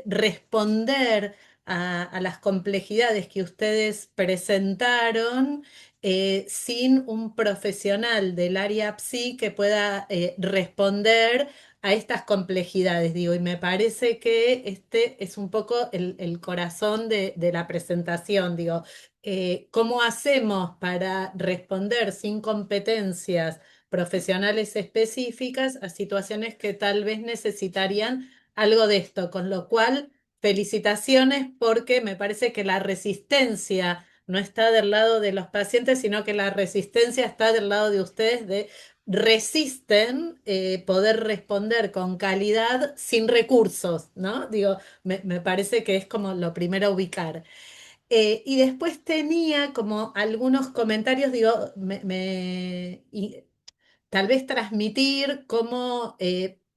responder a las complejidades que ustedes presentaron, sin un profesional del área PSI que pueda responder a estas complejidades, digo, y me parece que este es un poco el corazón de la presentación, digo, ¿cómo hacemos para responder sin competencias profesionales específicas a situaciones que tal vez necesitarían algo de esto? Con lo cual, felicitaciones porque me parece que la resistencia no está del lado de los pacientes, sino que la resistencia está del lado de ustedes, de resisten poder responder con calidad sin recursos, ¿no? Digo, me parece que es como lo primero a ubicar. Y después tenía como algunos comentarios, digo, y tal vez transmitir cómo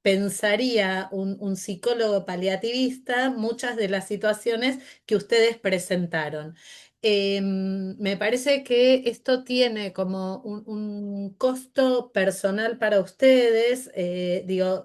pensaría un psicólogo paliativista muchas de las situaciones que ustedes presentaron. Me parece que esto tiene como un costo personal para ustedes, digo,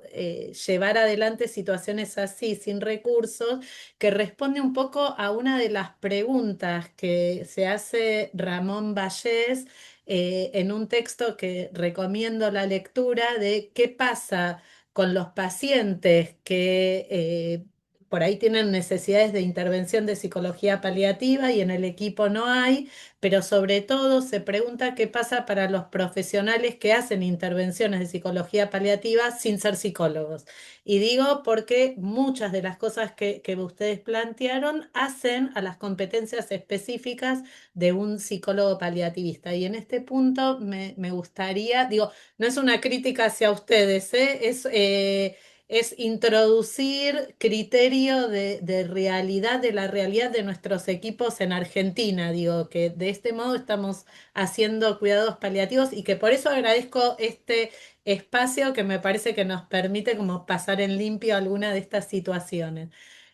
llevar adelante situaciones así sin recursos, que responde un poco a una de las preguntas que se hace Ramón Vallés en un texto que recomiendo la lectura de qué pasa con los pacientes que por ahí tienen necesidades de intervención de psicología paliativa y en el equipo no hay, pero sobre todo se pregunta qué pasa para los profesionales que hacen intervenciones de psicología paliativa sin ser psicólogos. Y digo porque muchas de las cosas que ustedes plantearon hacen a las competencias específicas de un psicólogo paliativista. Y en este punto me gustaría, digo, no es una crítica hacia ustedes, ¿eh? Es introducir criterio de realidad, de la realidad de nuestros equipos en Argentina. Digo, que de este modo estamos haciendo cuidados paliativos y que por eso agradezco este espacio que me parece que nos permite como pasar en limpio alguna de estas situaciones.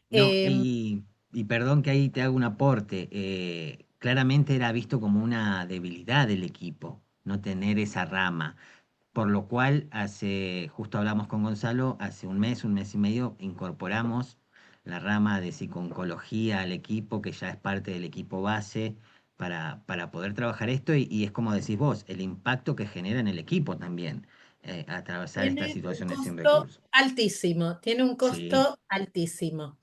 No, Em, y perdón que ahí te hago un aporte. Claramente era visto como una debilidad del equipo, no tener esa rama. Por lo cual, justo hablamos con Gonzalo, hace un mes y medio, incorporamos la rama de psiconcología al equipo, que ya es parte del equipo base, para poder trabajar esto. Y es como decís vos, el impacto que genera en el equipo también, atravesar estas Tiene un situaciones sin costo recursos. altísimo, tiene un Sí, costo altísimo.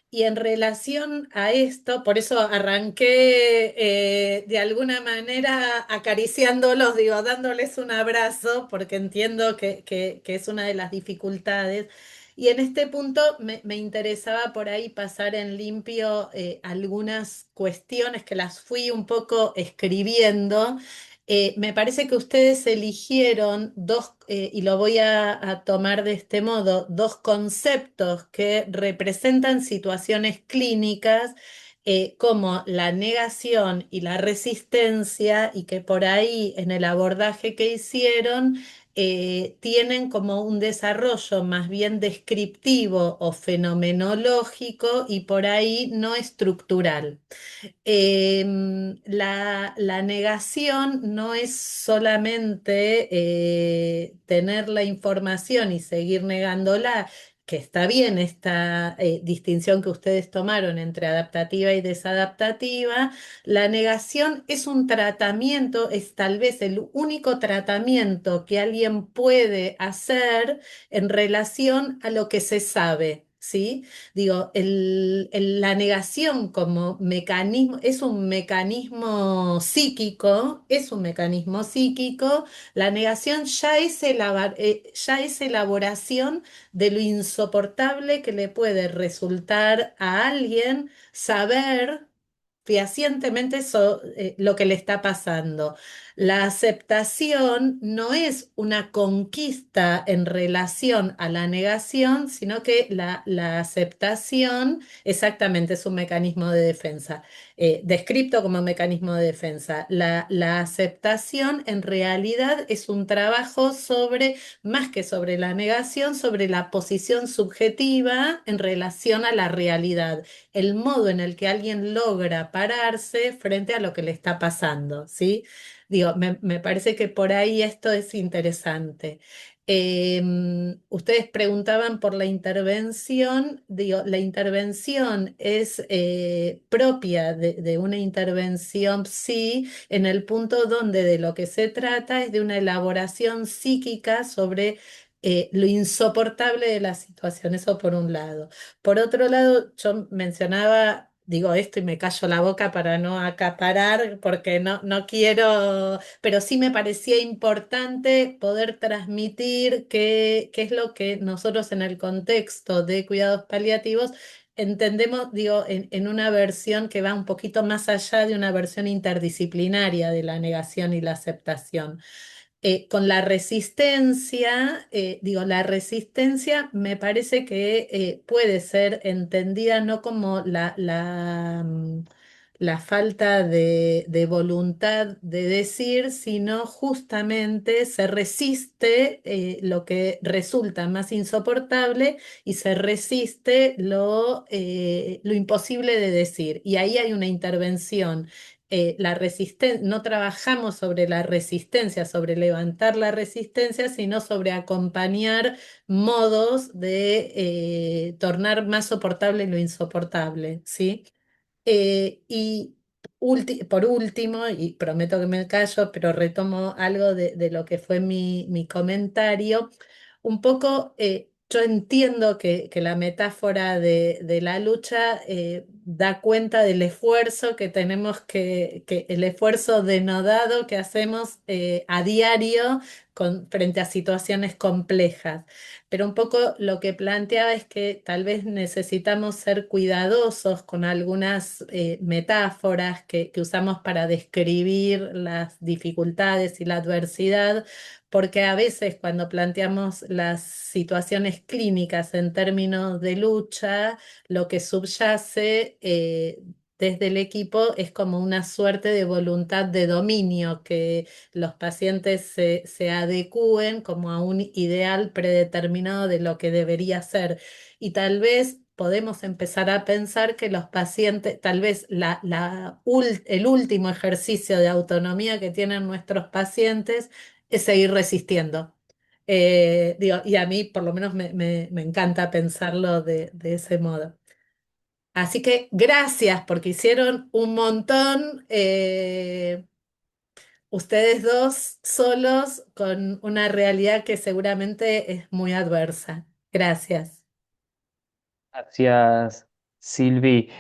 Y en relación a esto, por eso arranqué de alguna manera acariciándolos, digo, dándoles un abrazo, porque entiendo que es una de las dificultades. Y en este punto me interesaba por ahí pasar en limpio algunas cuestiones que las fui un poco escribiendo. Me parece que ustedes eligieron dos, y lo voy a tomar de este modo, dos conceptos que representan situaciones clínicas como la negación y la resistencia, y que por ahí en el abordaje que hicieron tienen como un desarrollo más bien descriptivo o fenomenológico y por ahí no estructural. La negación no es solamente tener la información y seguir negándola, que está bien esta distinción que ustedes tomaron entre adaptativa y desadaptativa. La negación es un tratamiento, es tal vez el único tratamiento que alguien puede hacer en relación a lo que se sabe, ¿sí? Digo, la negación como mecanismo es un mecanismo psíquico, es un mecanismo psíquico. La negación ya es elaboración de lo insoportable que le puede resultar a alguien saber fehacientemente lo que le está pasando. La aceptación no es una conquista en relación a la negación, sino que la aceptación exactamente es un mecanismo de defensa, descrito como mecanismo de defensa. La aceptación en realidad es un trabajo sobre, más que sobre la negación, sobre la posición subjetiva en relación a la realidad, el modo en el que alguien logra pararse frente a lo que le está pasando, ¿sí? Digo, me parece que por ahí esto es interesante. Ustedes preguntaban por la intervención, digo, la intervención es propia de una intervención, sí, en el punto donde de lo que se trata es de una elaboración psíquica sobre lo insoportable de la situación, eso por un lado. Por otro lado, yo mencionaba, digo esto y me callo la boca para no acaparar, porque no quiero, pero sí me parecía importante poder transmitir qué es lo que nosotros en el contexto de cuidados paliativos entendemos, digo, en una versión que va un poquito más allá de una versión interdisciplinaria de la negación y la aceptación. Con la resistencia, digo, la resistencia me parece que puede ser entendida no como la falta de voluntad de decir, sino justamente se resiste lo que resulta más insoportable y se resiste lo imposible de decir. Y ahí hay una intervención. No trabajamos sobre la resistencia, sobre levantar la resistencia, sino sobre acompañar modos de tornar más soportable lo insoportable, ¿sí? Y por último, y prometo que me callo, pero retomo algo de lo que fue mi comentario, un poco yo entiendo que la metáfora de la lucha da cuenta del esfuerzo que tenemos el esfuerzo denodado que hacemos a diario frente a situaciones complejas. Pero un poco lo que planteaba es que tal vez necesitamos ser cuidadosos con algunas metáforas que usamos para describir las dificultades y la adversidad, porque a veces cuando planteamos las situaciones clínicas en términos de lucha, lo que subyace desde el equipo es como una suerte de voluntad de dominio, que los pacientes se adecúen como a un ideal predeterminado de lo que debería ser. Y tal vez podemos empezar a pensar que los pacientes, tal vez el último ejercicio de autonomía que tienen nuestros pacientes es seguir resistiendo. Digo, y a mí por lo menos me encanta pensarlo de ese modo. Así que gracias porque hicieron un montón. Ustedes dos solos con una realidad que seguramente es muy adversa. Gracias. Gracias, Silvi.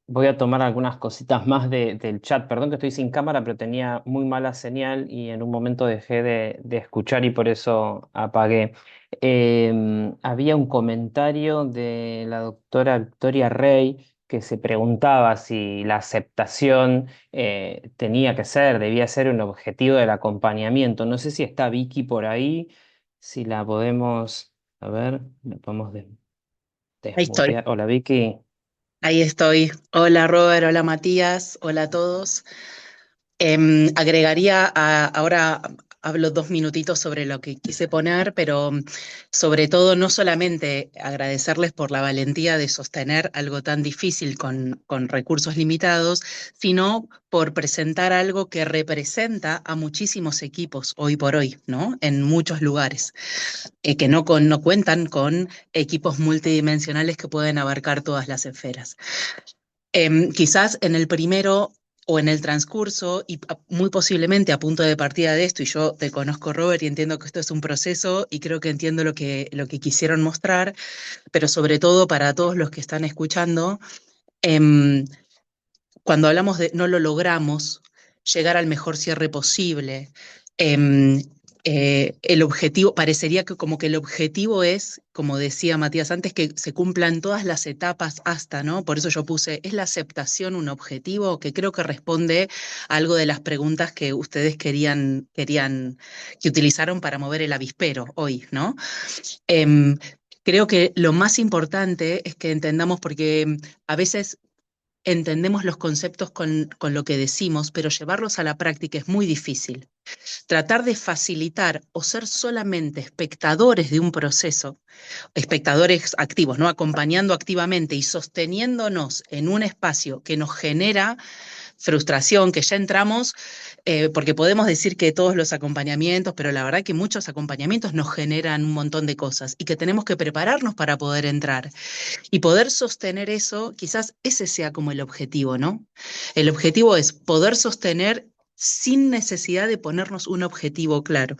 Voy a tomar algunas cositas más del chat. Perdón que estoy sin cámara, pero tenía muy mala señal y en un momento dejé de escuchar y por eso apagué. Había un comentario de la doctora Victoria Rey que se preguntaba si la aceptación debía ser un objetivo del acompañamiento. No sé si está Vicky por ahí, si la podemos, a ver, la podemos Ahí estoy, desmutear. Hola Vicky. ahí estoy. Hola Robert, hola Matías, hola a todos. Ahora hablo 2 minutitos sobre lo que quise poner, pero sobre todo no solamente agradecerles por la valentía de sostener algo tan difícil con recursos limitados, sino por presentar algo que representa a muchísimos equipos hoy por hoy, ¿no? En muchos lugares, que no cuentan con equipos multidimensionales que pueden abarcar todas las esferas. Quizás en el primero o en el transcurso, y muy posiblemente a punto de partida de esto, y yo te conozco, Robert, y entiendo que esto es un proceso, y creo que entiendo lo que quisieron mostrar, pero sobre todo para todos los que están escuchando, em, cuando hablamos de no lo logramos, llegar al mejor cierre posible, em, el objetivo, parecería que como que el objetivo es, como decía Matías antes, que se cumplan todas las etapas hasta, ¿no? Por eso yo puse, ¿es la aceptación un objetivo? Que creo que responde a algo de las preguntas que ustedes que utilizaron para mover el avispero hoy, ¿no? Em, Creo que lo más importante es que entendamos, porque a veces entendemos los conceptos con lo que decimos, pero llevarlos a la práctica es muy difícil. Tratar de facilitar o ser solamente espectadores de un proceso, espectadores activos, ¿no? Acompañando activamente y sosteniéndonos en un espacio que nos genera frustración, que ya entramos, porque podemos decir que todos los acompañamientos, pero la verdad que muchos acompañamientos nos generan un montón de cosas y que tenemos que prepararnos para poder entrar. Y poder sostener eso, quizás ese sea como el objetivo, ¿no? El objetivo es poder sostener sin necesidad de ponernos un objetivo claro.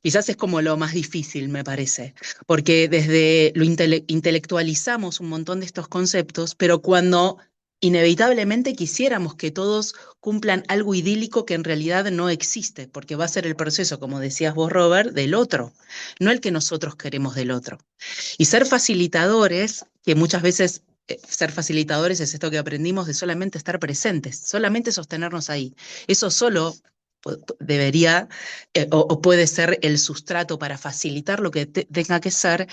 Quizás es como lo más difícil, me parece, porque desde lo intelectualizamos un montón de estos conceptos, pero cuando inevitablemente quisiéramos que todos cumplan algo idílico que en realidad no existe, porque va a ser el proceso, como decías vos, Robert, del otro, no el que nosotros queremos del otro. Y ser facilitadores, que muchas veces ser facilitadores es esto que aprendimos de solamente estar presentes, solamente sostenernos ahí. Eso solo debería o puede ser el sustrato para facilitar lo que tenga que ser,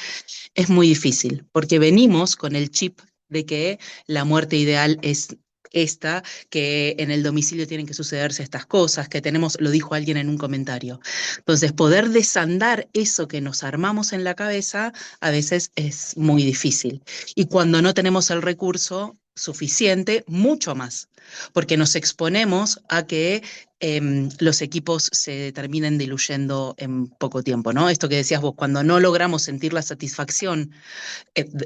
es muy difícil, porque venimos con el chip de que la muerte ideal es esta, que en el domicilio tienen que sucederse estas cosas, que tenemos, lo dijo alguien en un comentario. Entonces, poder desandar eso que nos armamos en la cabeza a veces es muy difícil. Y cuando no tenemos el recurso suficiente, mucho más, porque nos exponemos a que los equipos se terminen diluyendo en poco tiempo, ¿no? Esto que decías vos, cuando no logramos sentir la satisfacción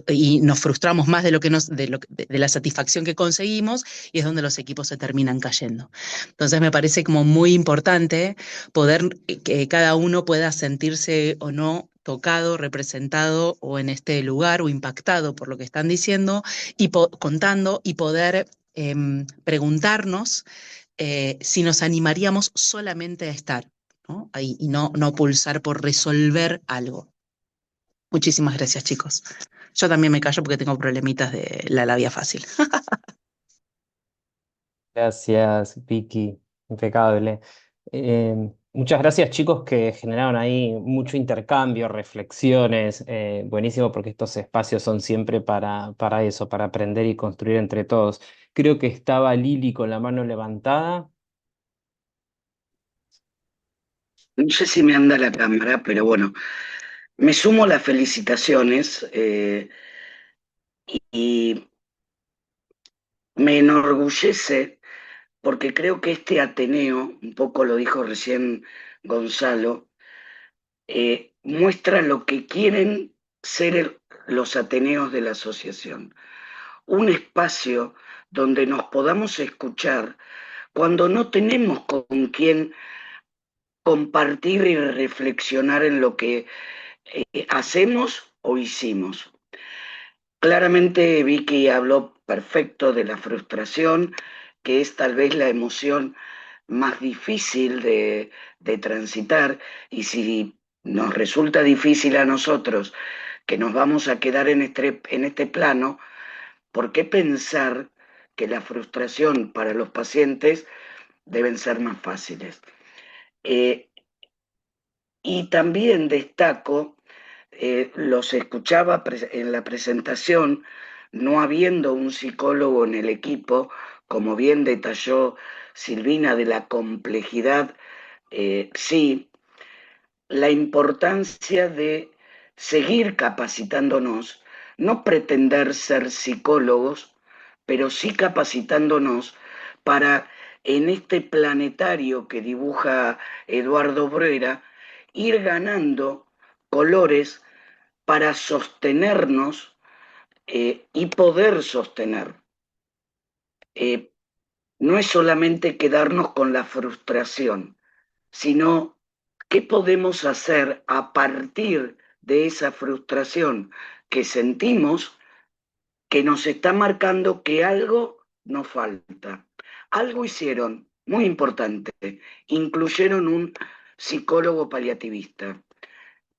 y nos frustramos más de lo que de la satisfacción que conseguimos, y es donde los equipos se terminan cayendo. Entonces me parece como muy importante poder que cada uno pueda sentirse o no tocado, representado o en este lugar o impactado por lo que están diciendo y contando, y poder preguntarnos si nos animaríamos solamente a estar, ¿no? Ahí, y no pulsar por resolver algo. Muchísimas gracias, chicos. Yo también me callo porque tengo problemitas de la labia fácil. Gracias, Vicky. Impecable. Muchas gracias, chicos, que generaron ahí mucho intercambio, reflexiones. Buenísimo, porque estos espacios son siempre para eso, para aprender y construir entre todos. Creo que estaba Lili con la mano levantada. No sé si me anda la cámara, pero bueno, me sumo a las felicitaciones y me enorgullece porque creo que este Ateneo, un poco lo dijo recién Gonzalo, muestra lo que quieren ser los Ateneos de la asociación. Un espacio donde nos podamos escuchar cuando no tenemos con quién compartir y reflexionar en lo que hacemos o hicimos. Claramente Vicky habló perfecto de la frustración, que es tal vez la emoción más difícil de transitar, y si nos resulta difícil a nosotros que nos vamos a quedar en este plano, ¿por qué pensar que la frustración para los pacientes deben ser más fáciles? Y también destaco, los escuchaba en la presentación, no habiendo un psicólogo en el equipo, como bien detalló Silvina, de la complejidad, sí, la importancia de seguir capacitándonos, no pretender ser psicólogos, pero sí capacitándonos para, en este planetario que dibuja Eduardo Brera, ir ganando colores para sostenernos y poder sostener. No es solamente quedarnos con la frustración, sino qué podemos hacer a partir de esa frustración que sentimos, que nos está marcando que algo nos falta. Algo hicieron, muy importante, incluyeron un psicólogo paliativista,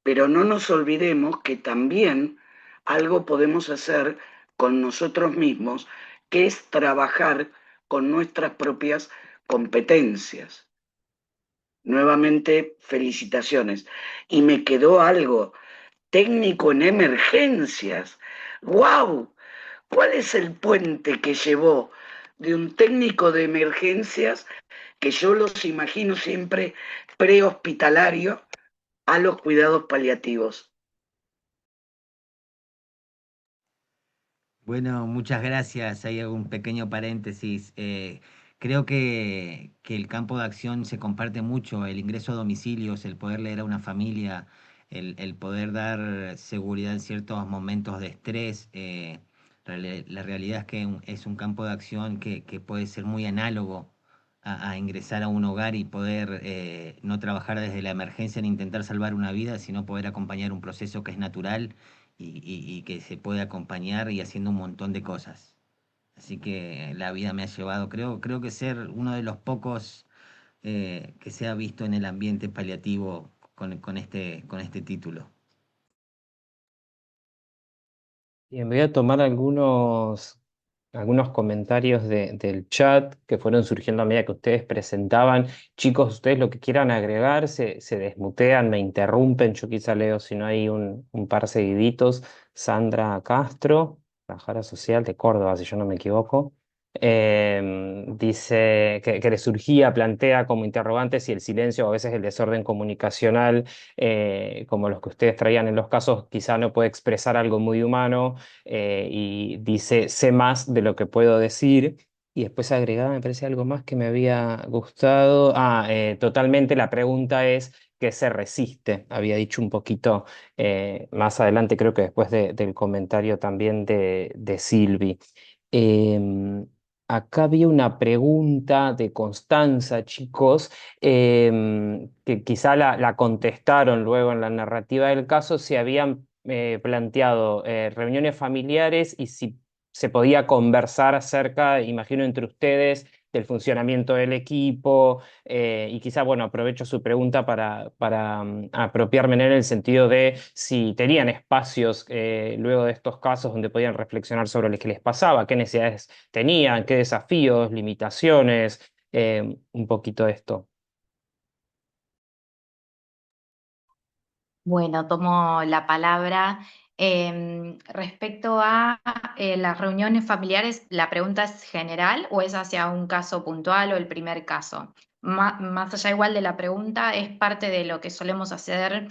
pero no nos olvidemos que también algo podemos hacer con nosotros mismos, que es trabajar con nuestras propias competencias. Nuevamente, felicitaciones. Y me quedó algo, técnico en emergencias. ¡Wow! ¿Cuál es el puente que llevó de un técnico de emergencias, que yo los imagino siempre prehospitalario, a los cuidados paliativos? Bueno, muchas gracias. Hay un pequeño paréntesis. Creo que el campo de acción se comparte mucho, el ingreso a domicilios, el poder leer a una familia, el poder dar seguridad en ciertos momentos de estrés. La realidad es que es un campo de acción que puede ser muy análogo a ingresar a un hogar y poder no trabajar desde la emergencia en intentar salvar una vida, sino poder acompañar un proceso que es natural y que se puede acompañar y haciendo un montón de cosas. Así que la vida me ha llevado, creo que ser uno de los pocos que se ha visto en el ambiente paliativo con este título. Bien, voy a tomar algunos comentarios del chat que fueron surgiendo a medida que ustedes presentaban. Chicos, ustedes lo que quieran agregar, se desmutean, me interrumpen. Yo quizá leo, si no hay un par seguiditos. Sandra Castro. trabajadora social de Córdoba, si yo no me equivoco, dice que le surgía, plantea como interrogante si el silencio o a veces el desorden comunicacional, como los que ustedes traían en los casos, quizá no puede expresar algo muy humano, y dice, sé más de lo que puedo decir. Y después agregaba, me parece algo más que me había gustado. Totalmente la pregunta es, ¿qué se resiste? Había dicho un poquito más adelante, creo que después del comentario también de Silvi. Em, Acá había una pregunta de Constanza, chicos, que quizá la contestaron luego en la narrativa del caso, si habían planteado reuniones familiares y si se podía conversar acerca, imagino, entre ustedes del funcionamiento del equipo, y quizá, bueno, aprovecho su pregunta para apropiarme en el sentido de si tenían espacios luego de estos casos donde podían reflexionar sobre lo que les pasaba, qué necesidades tenían, qué desafíos, limitaciones, un poquito de esto. Bueno, tomo la palabra. Respecto a las reuniones familiares, ¿la pregunta es general o es hacia un caso puntual o el primer caso? Más allá igual de la pregunta, es parte de lo que solemos hacer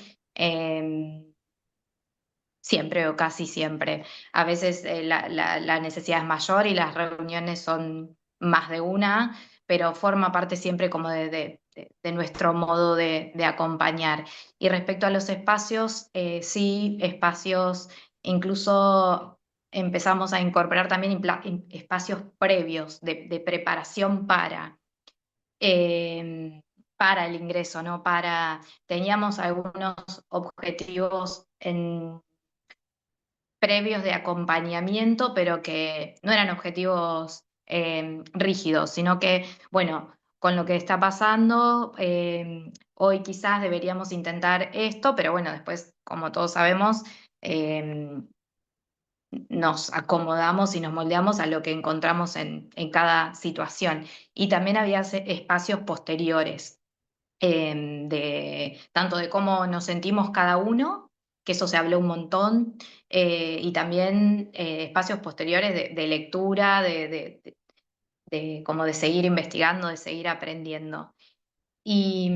siempre o casi siempre. A veces la necesidad es mayor y las reuniones son más de una, pero forma parte siempre como de nuestro modo de acompañar. Y respecto a los espacios, sí, espacios, incluso empezamos a incorporar también espacios previos de preparación eh, para el ingreso, ¿no? Teníamos algunos objetivos previos de acompañamiento, pero que no eran objetivos rígidos, sino que, bueno, con lo que está pasando, hoy quizás deberíamos intentar esto, pero bueno, después, como todos sabemos, eh, nos acomodamos y nos moldeamos a lo que encontramos en cada situación. Y también había espacios posteriores tanto de cómo nos sentimos cada uno, que eso se habló un montón, y también espacios posteriores de lectura, como de seguir investigando, de seguir aprendiendo. Y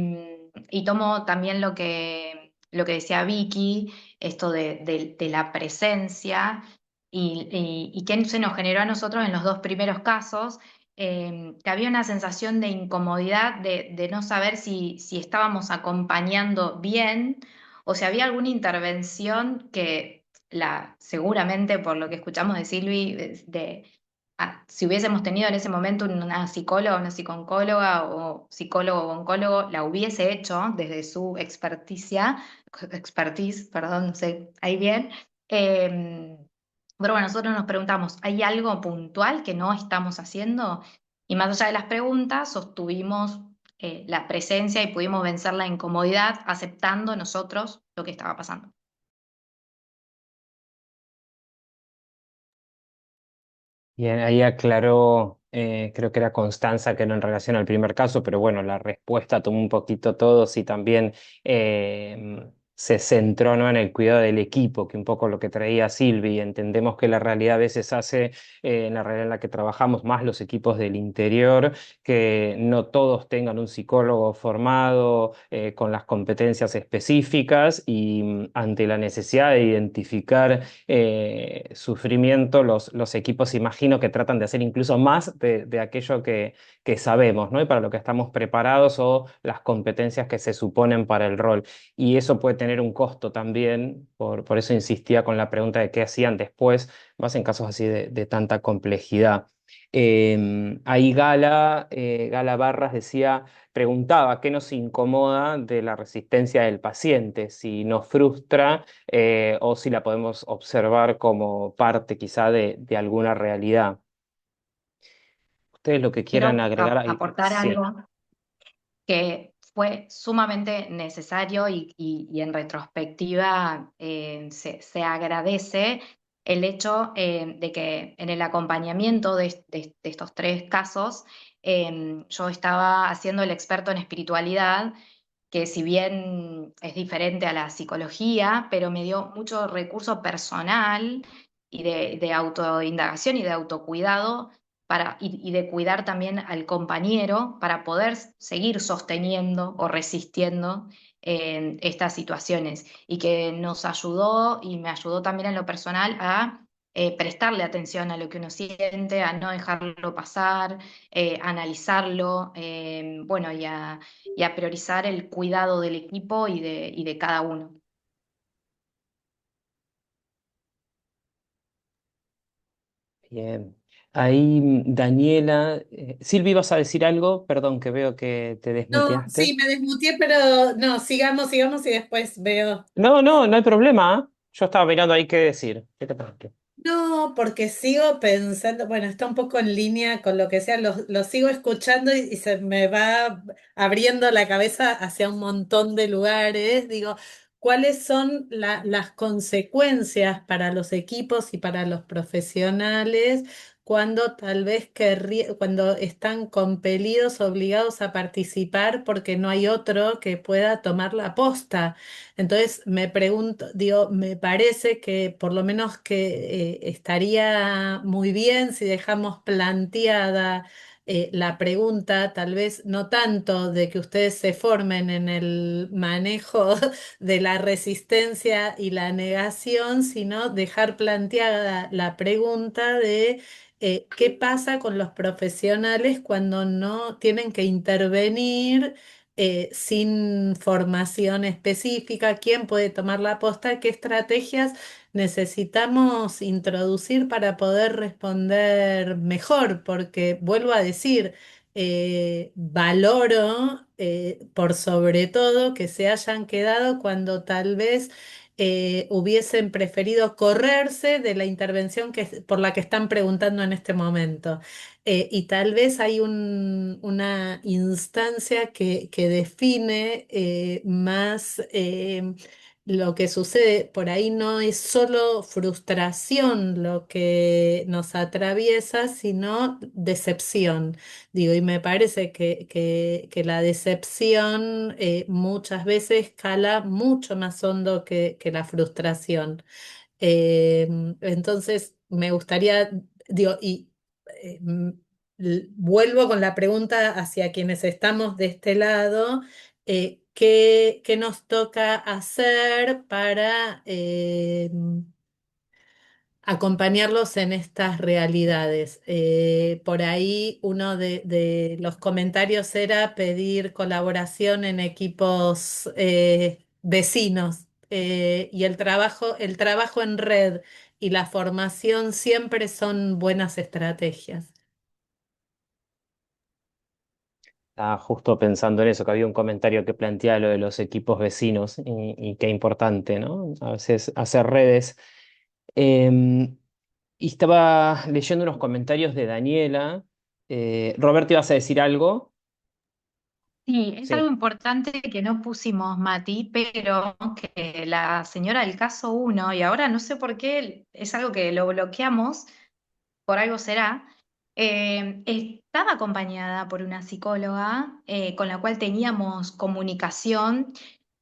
tomo también lo que decía Vicky, esto de la presencia, y qué se nos generó a nosotros en los dos primeros casos, que había una sensación de incomodidad, de no saber si estábamos acompañando bien o si había alguna intervención que seguramente por lo que escuchamos de Silvi, si hubiésemos tenido en ese momento una psicóloga, una psicooncóloga o psicólogo o oncólogo, la hubiese hecho desde su expertise, perdón, no sé, ahí bien. Eh, pero bueno, nosotros nos preguntamos, ¿hay algo puntual que no estamos haciendo? Y más allá de las preguntas, sostuvimos la presencia y pudimos vencer la incomodidad aceptando nosotros lo que estaba pasando. Bien, ahí aclaró, creo que era Constanza, que no en relación al primer caso, pero bueno, la respuesta tomó un poquito todos y también se centró, ¿no?, en el cuidado del equipo, que un poco lo que traía Silvi. Entendemos que la realidad a veces hace, en la realidad en la que trabajamos más los equipos del interior, que no todos tengan un psicólogo formado con las competencias específicas y ante la necesidad de identificar sufrimiento, los equipos imagino que tratan de hacer incluso más de aquello que sabemos, ¿no? Y para lo que estamos preparados o las competencias que se suponen para el rol. Y eso puede tener un costo también, por eso insistía con la pregunta de qué hacían después, más en casos así de tanta complejidad. Ahí Gala Barras decía, preguntaba qué nos incomoda de la resistencia del paciente, si nos frustra o si la podemos observar como parte quizá de alguna realidad. Ustedes lo que quieran Quiero agregar ahí. aportar Sí. algo que fue sumamente necesario y en retrospectiva se agradece el hecho de que en el acompañamiento de estos tres casos yo estaba haciendo el experto en espiritualidad, que si bien es diferente a la psicología, pero me dio mucho recurso personal de autoindagación y de autocuidado y de cuidar también al compañero para poder seguir sosteniendo o resistiendo estas situaciones y que nos ayudó y me ayudó también en lo personal a prestarle atención a lo que uno siente, a no dejarlo pasar, analizarlo, bueno, y a priorizar el cuidado del equipo y de cada uno. Bien. Ahí, Daniela, Silvi, ¿vas a decir algo? Perdón, que veo que te No, sí, desmuteaste. me desmuteé, pero no, sigamos y después veo. No, no, no hay problema. ¿Ah? Yo estaba mirando ahí qué decir. ¿Qué te parece? No, porque sigo pensando, bueno, está un poco en línea con lo que sea, lo sigo escuchando y se me va abriendo la cabeza hacia un montón de lugares. Digo, ¿cuáles son las consecuencias para los equipos y para los profesionales cuando tal vez cuando están compelidos, obligados a participar porque no hay otro que pueda tomar la posta? Entonces me pregunto, digo, me parece que por lo menos que estaría muy bien si dejamos planteada la pregunta, tal vez no tanto de que ustedes se formen en el manejo de la resistencia y la negación, sino dejar planteada la pregunta de qué pasa con los profesionales cuando no tienen que intervenir sin formación específica, quién puede tomar la posta, qué estrategias necesitamos introducir para poder responder mejor, porque vuelvo a decir, valoro por sobre todo que se hayan quedado cuando tal vez hubiesen preferido correrse de la intervención por la que están preguntando en este momento. Y tal vez hay una instancia que define más lo que sucede. Por ahí no es solo frustración lo que nos atraviesa, sino decepción. Digo, y me parece que la decepción muchas veces cala mucho más hondo que la frustración. Eh, entonces, me gustaría, digo, eh, mm, vuelvo con la pregunta hacia quienes estamos de este lado, ¿qué nos toca hacer para acompañarlos en estas realidades? Por ahí uno de los comentarios era pedir colaboración en equipos vecinos, y el trabajo en red y la formación siempre son buenas estrategias. Estaba justo pensando en eso, que había un comentario que planteaba lo de los equipos vecinos y qué importante, ¿no? A veces hacer redes. Em, y estaba leyendo unos comentarios de Daniela. Roberto, ¿ibas a decir algo? Sí, es algo Sí. importante que no pusimos, Mati, pero que la señora del caso uno y ahora no sé por qué, es algo que lo bloqueamos, por algo será, estaba acompañada por una psicóloga con la cual teníamos comunicación,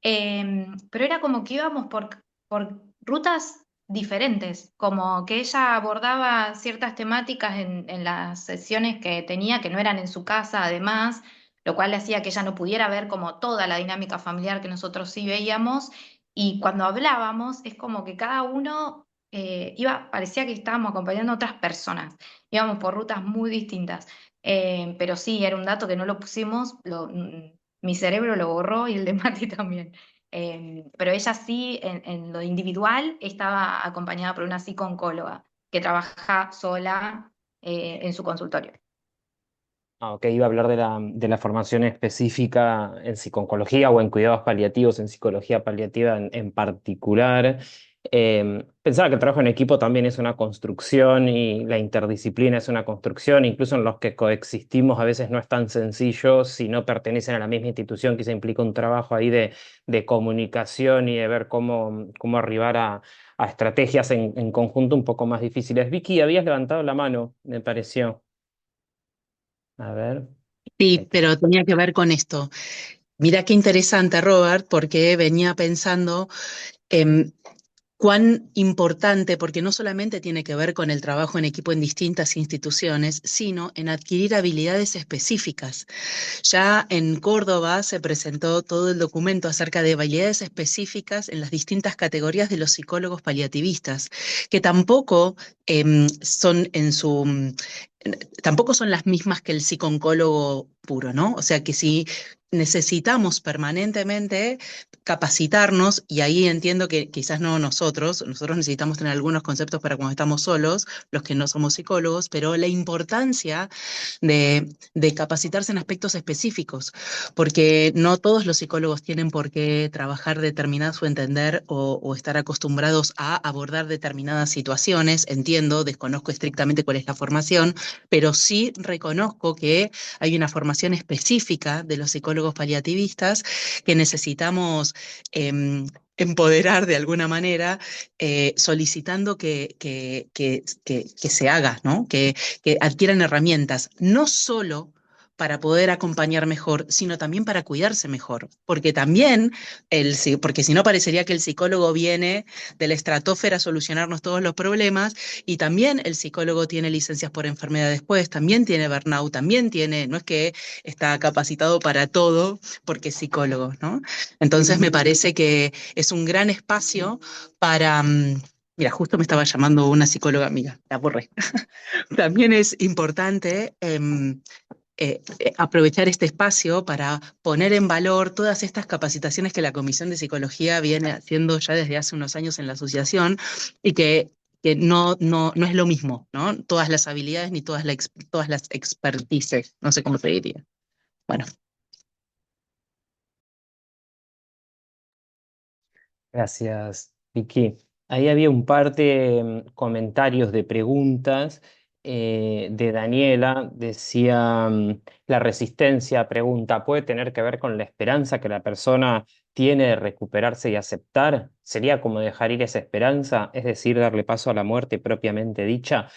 pero era como que íbamos por rutas diferentes, como que ella abordaba ciertas temáticas en las sesiones que tenía, que no eran en su casa además, lo cual le hacía que ella no pudiera ver como toda la dinámica familiar que nosotros sí veíamos, y cuando hablábamos es como que cada uno parecía que estábamos acompañando a otras personas, íbamos por rutas muy distintas. Pero sí, era un dato que no lo pusimos, mi cerebro lo borró y el de Mati también. Pero ella sí, en lo individual, estaba acompañada por una psicooncóloga que trabaja sola en su consultorio. Ah, ok, iba a hablar de la formación específica en psiconcología o en cuidados paliativos, en psicología paliativa en particular. Pensaba que el trabajo en equipo también es una construcción y la interdisciplina es una construcción, incluso en los que coexistimos a veces no es tan sencillo si no pertenecen a la misma institución, que se implica un trabajo ahí de comunicación y de ver cómo arribar a estrategias en conjunto un poco más difíciles. Vicky, habías levantado la mano, me pareció. A ver. Sí, pero tenía que ver con esto. Mira qué interesante, Robert, porque venía pensando, em, cuán importante, porque no solamente tiene que ver con el trabajo en equipo en distintas instituciones, sino en adquirir habilidades específicas. Ya en Córdoba se presentó todo el documento acerca de habilidades específicas en las distintas categorías de los psicólogos paliativistas, que tampoco son en su... tampoco son las mismas que el psicooncólogo puro, ¿no? O sea que si necesitamos permanentemente capacitarnos, y ahí entiendo que quizás no nosotros necesitamos tener algunos conceptos para cuando estamos solos, los que no somos psicólogos, pero la importancia de capacitarse en aspectos específicos, porque no todos los psicólogos tienen por qué trabajar determinados o entender o estar acostumbrados a abordar determinadas situaciones. Entiendo, desconozco estrictamente cuál es la formación, pero sí reconozco que hay una formación específica de los psicólogos paliativistas que necesitamos empoderar de alguna manera, solicitando que se haga, ¿no? Que adquieran herramientas, no solo para poder acompañar mejor, sino también para cuidarse mejor, porque también, porque si no parecería que el psicólogo viene de la estratosfera a solucionarnos todos los problemas, y también el psicólogo tiene licencias por enfermedad después, también tiene burnout, también tiene, no es que está capacitado para todo porque es psicólogo, ¿no? Entonces me parece que es un gran espacio para... Mira, justo me estaba llamando una psicóloga amiga, la borré. También es importante aprovechar este espacio para poner en valor todas estas capacitaciones que la Comisión de Psicología viene haciendo ya desde hace unos años en la asociación, y que no es lo mismo, ¿no? Todas las habilidades ni todas las expertices, no sé cómo se diría. Bueno, Gracias, Vicky. Ahí había un par de comentarios de preguntas de Daniela. Decía, la resistencia, pregunta, ¿puede tener que ver con la esperanza que la persona tiene de recuperarse y aceptar? ¿Sería como dejar ir esa esperanza? Es decir, darle paso a la muerte propiamente dicha.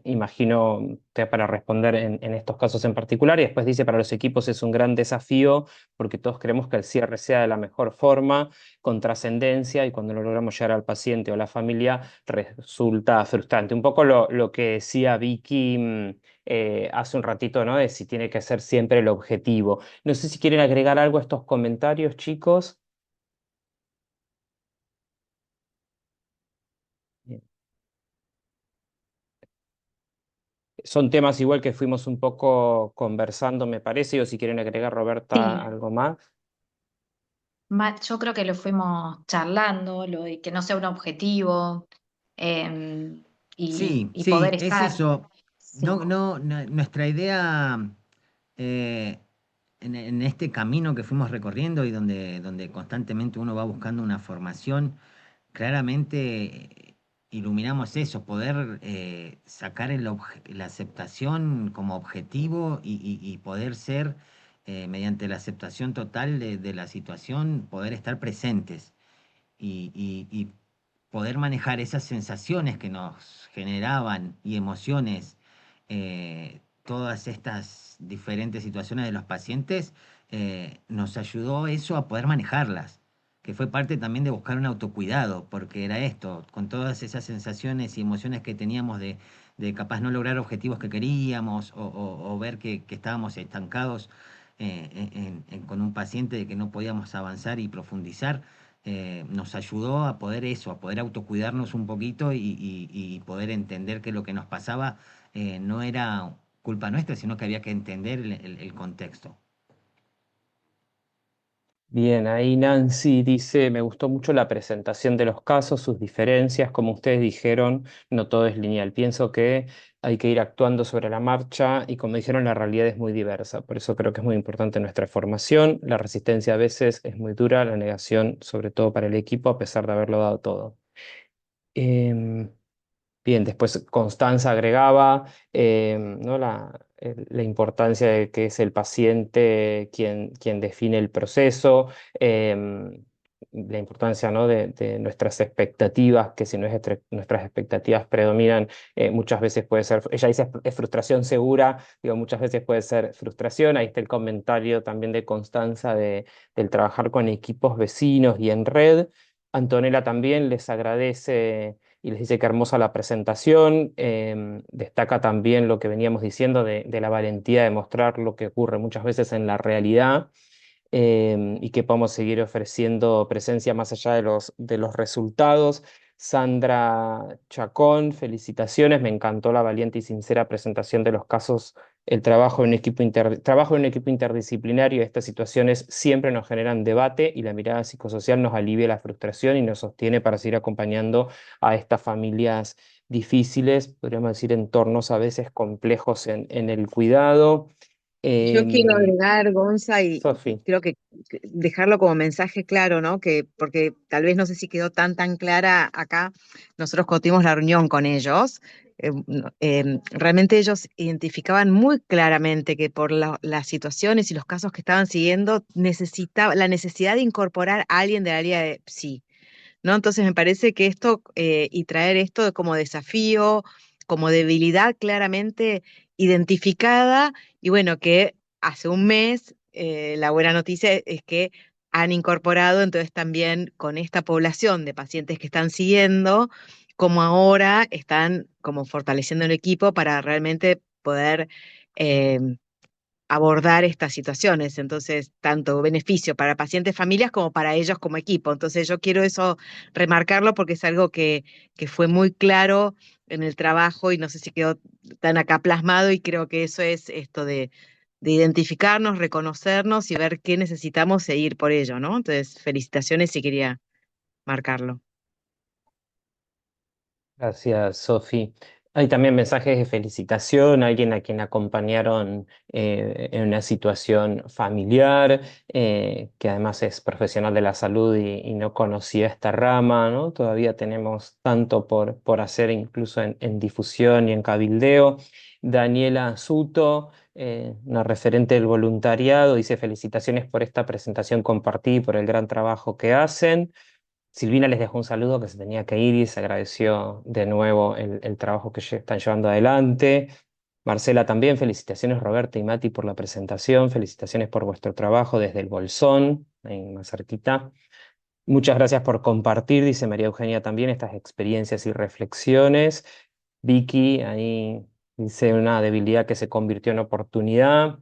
Imagino para responder en estos casos en particular. Y después dice, para los equipos es un gran desafío porque todos queremos que el cierre sea de la mejor forma, con trascendencia, y cuando no logramos llegar al paciente o la familia resulta frustrante. Un poco lo que decía Vicky hace un ratito, ¿no? De si tiene que ser siempre el objetivo. No sé si quieren agregar algo a estos comentarios, chicos. Bien. Son temas igual que fuimos un poco conversando, me parece, o si quieren agregar, Roberta, Sí, algo más. Yo creo que lo fuimos charlando, lo de que no sea un objetivo, em, Sí, y poder sí, es estar. eso. Sí, Nuestra idea eh, en este camino que fuimos recorriendo y donde constantemente uno va buscando una formación, claramente iluminamos eso, poder sacar la aceptación como objetivo y poder ser, mediante la aceptación total de la situación, poder estar presentes y poder manejar esas sensaciones que nos generaban y emociones, todas estas diferentes situaciones de los pacientes, nos ayudó eso a poder manejarlas, que fue parte también de buscar un autocuidado, porque era esto, con todas esas sensaciones y emociones que teníamos de capaz no lograr objetivos que queríamos o ver que estábamos estancados con un paciente, de que no podíamos avanzar y profundizar. Nos ayudó a poder eso, a poder autocuidarnos un poquito y poder entender que lo que nos pasaba no era culpa nuestra, sino que había que entender el contexto. Bien, ahí Nancy dice, me gustó mucho la presentación de los casos, sus diferencias, como ustedes dijeron, no todo es lineal. Pienso que hay que ir actuando sobre la marcha y como dijeron, la realidad es muy diversa. Por eso creo que es muy importante nuestra formación. La resistencia a veces es muy dura, la negación, sobre todo para el equipo, a pesar de haberlo dado todo. Em, Bien, después Constanza agregaba, ¿no? La importancia de que es el paciente quien define el proceso, la importancia, ¿no? de nuestras expectativas, que si nuestras expectativas predominan, muchas veces puede ser, ella dice es frustración segura, digo, muchas veces puede ser frustración. Ahí está el comentario también de Constanza del trabajar con equipos vecinos y en red. Antonella también les agradece y les dice que hermosa la presentación. Destaca también lo que veníamos diciendo de la valentía de mostrar lo que ocurre muchas veces en la realidad, y que podamos seguir ofreciendo presencia más allá de los resultados. Sandra Chacón, felicitaciones, me encantó la valiente y sincera presentación de los casos. El trabajo en un equipo interdisciplinario, estas situaciones siempre nos generan debate y la mirada psicosocial nos alivia la frustración y nos sostiene para seguir acompañando a estas familias difíciles, podríamos decir entornos a veces complejos en el cuidado. Yo quiero Em, agregar, Gonza, y Sofi. creo que dejarlo como mensaje claro, ¿no? Que, porque tal vez no sé si quedó tan clara acá, nosotros cuando tuvimos la reunión con ellos, realmente ellos identificaban muy claramente que por las situaciones y los casos que estaban siguiendo, necesitaba la necesidad de incorporar a alguien del área de psi. ¿No? Entonces me parece que esto y traer esto como desafío, como debilidad claramente identificada, y bueno, que hace un mes la buena noticia es que han incorporado entonces también con esta población de pacientes que están siguiendo, como ahora están como fortaleciendo el equipo para realmente poder eh, abordar estas situaciones. Entonces, tanto beneficio para pacientes, familias, como para ellos como equipo. Entonces, yo quiero eso remarcarlo porque es algo que fue muy claro en el trabajo y no sé si quedó tan acá plasmado, y creo que eso es esto de identificarnos, reconocernos y ver qué necesitamos e ir por ello, ¿no? Entonces, felicitaciones y quería marcarlo. Gracias, Sofi. Hay también mensajes de felicitación, alguien a quien acompañaron en una situación familiar, que además es profesional de la salud y no conocía esta rama, ¿no? Todavía tenemos tanto por hacer, incluso en difusión y en cabildeo. Daniela Suto, una referente del voluntariado, dice felicitaciones por esta presentación compartida y por el gran trabajo que hacen. Silvina les dejó un saludo que se tenía que ir y se agradeció de nuevo el trabajo que están llevando adelante. Marcela también, felicitaciones Roberta y Mati por la presentación, felicitaciones por vuestro trabajo desde el Bolsón, ahí más cerquita. Muchas gracias por compartir, dice María Eugenia también, estas experiencias y reflexiones. Vicky, ahí dice una debilidad que se convirtió en oportunidad.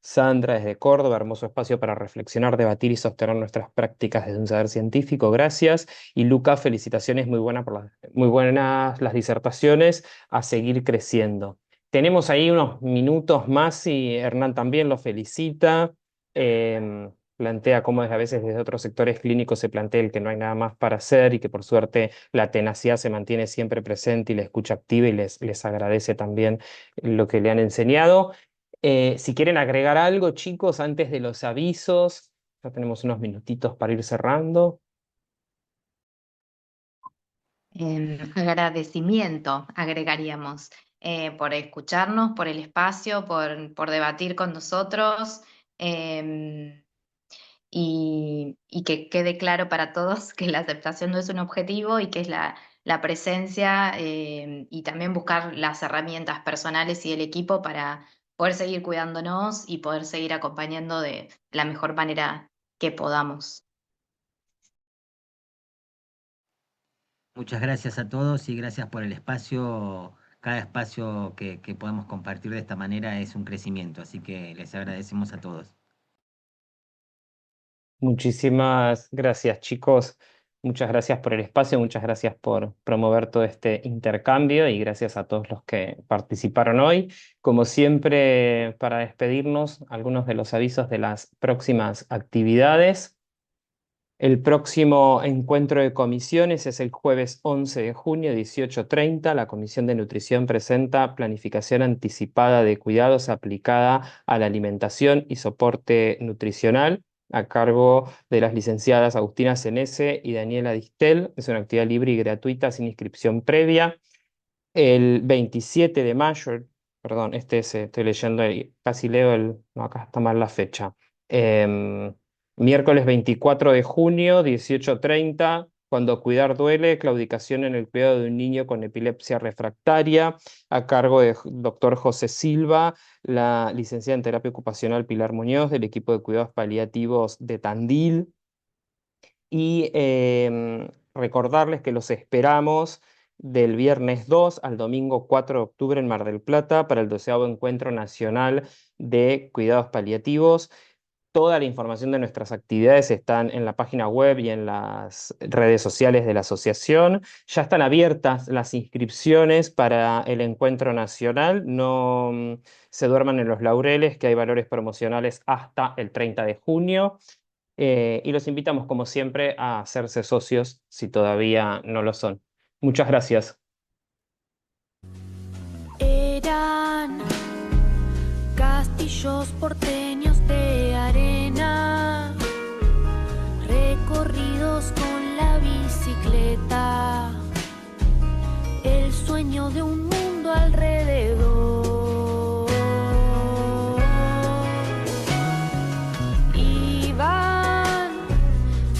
Sandra desde Córdoba, hermoso espacio para reflexionar, debatir y sostener nuestras prácticas desde un saber científico, gracias. Y Luca, felicitaciones, muy buenas las disertaciones, a seguir creciendo. Tenemos ahí unos minutos más y Hernán también lo felicita. Plantea cómo a veces desde otros sectores clínicos se plantea el que no hay nada más para hacer y que por suerte la tenacidad se mantiene siempre presente y la escucha activa y les agradece también lo que le han enseñado. Si quieren agregar algo, chicos, antes de los avisos, ya tenemos unos minutitos para ir cerrando. Agradecimiento, agregaríamos, por escucharnos, por el espacio, por debatir con nosotros, em, y que quede claro para todos que la aceptación no es un objetivo y que es la presencia, y también buscar las herramientas personales y del equipo para poder seguir cuidándonos y poder seguir acompañando de la mejor manera que podamos. Muchas gracias a todos y gracias por el espacio. Cada espacio que podamos compartir de esta manera es un crecimiento, así que les agradecemos a todos. Muchísimas gracias, chicos. Muchas gracias por el espacio, muchas gracias por promover todo este intercambio y gracias a todos los que participaron hoy. Como siempre, para despedirnos, algunos de los avisos de las próximas actividades. El próximo encuentro de comisiones es el jueves 11 de junio, 18:30. La Comisión de Nutrición presenta planificación anticipada de cuidados aplicada a la alimentación y soporte nutricional, a cargo de las licenciadas Agustina Senese y Daniela Distel. Es una actividad libre y gratuita sin inscripción previa. El 27 de mayo, perdón, estoy leyendo, casi leo no, acá está mal la fecha. Em, Miércoles 24 de junio, 18:30, cuando cuidar duele, claudicación en el cuidado de un niño con epilepsia refractaria, a cargo del doctor José Silva, la licenciada en terapia ocupacional Pilar Muñoz, del equipo de cuidados paliativos de Tandil. y recordarles que los esperamos del viernes 2 al domingo 4 de octubre en Mar del Plata para el 12º Encuentro Nacional de Cuidados Paliativos. Toda la información de nuestras actividades están en la página web y en las redes sociales de la asociación. Ya están abiertas las inscripciones para el encuentro nacional. No se duerman en los laureles, que hay valores promocionales hasta el 30 de junio. Y los invitamos, como siempre, a hacerse socios si todavía no lo son. Muchas gracias. Eran castillos porteños de arena, recorridos con la bicicleta, el sueño de un mundo alrededor. Iban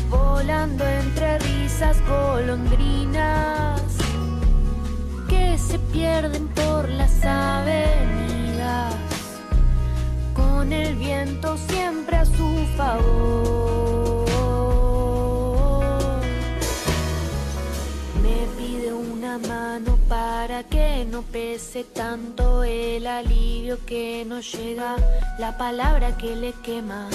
volando entre risas golondrinas que se pierden por las avenidas, con el viento siempre a su favor. Me pide una mano para que no pese tanto el alivio que no llega, la palabra que le quema.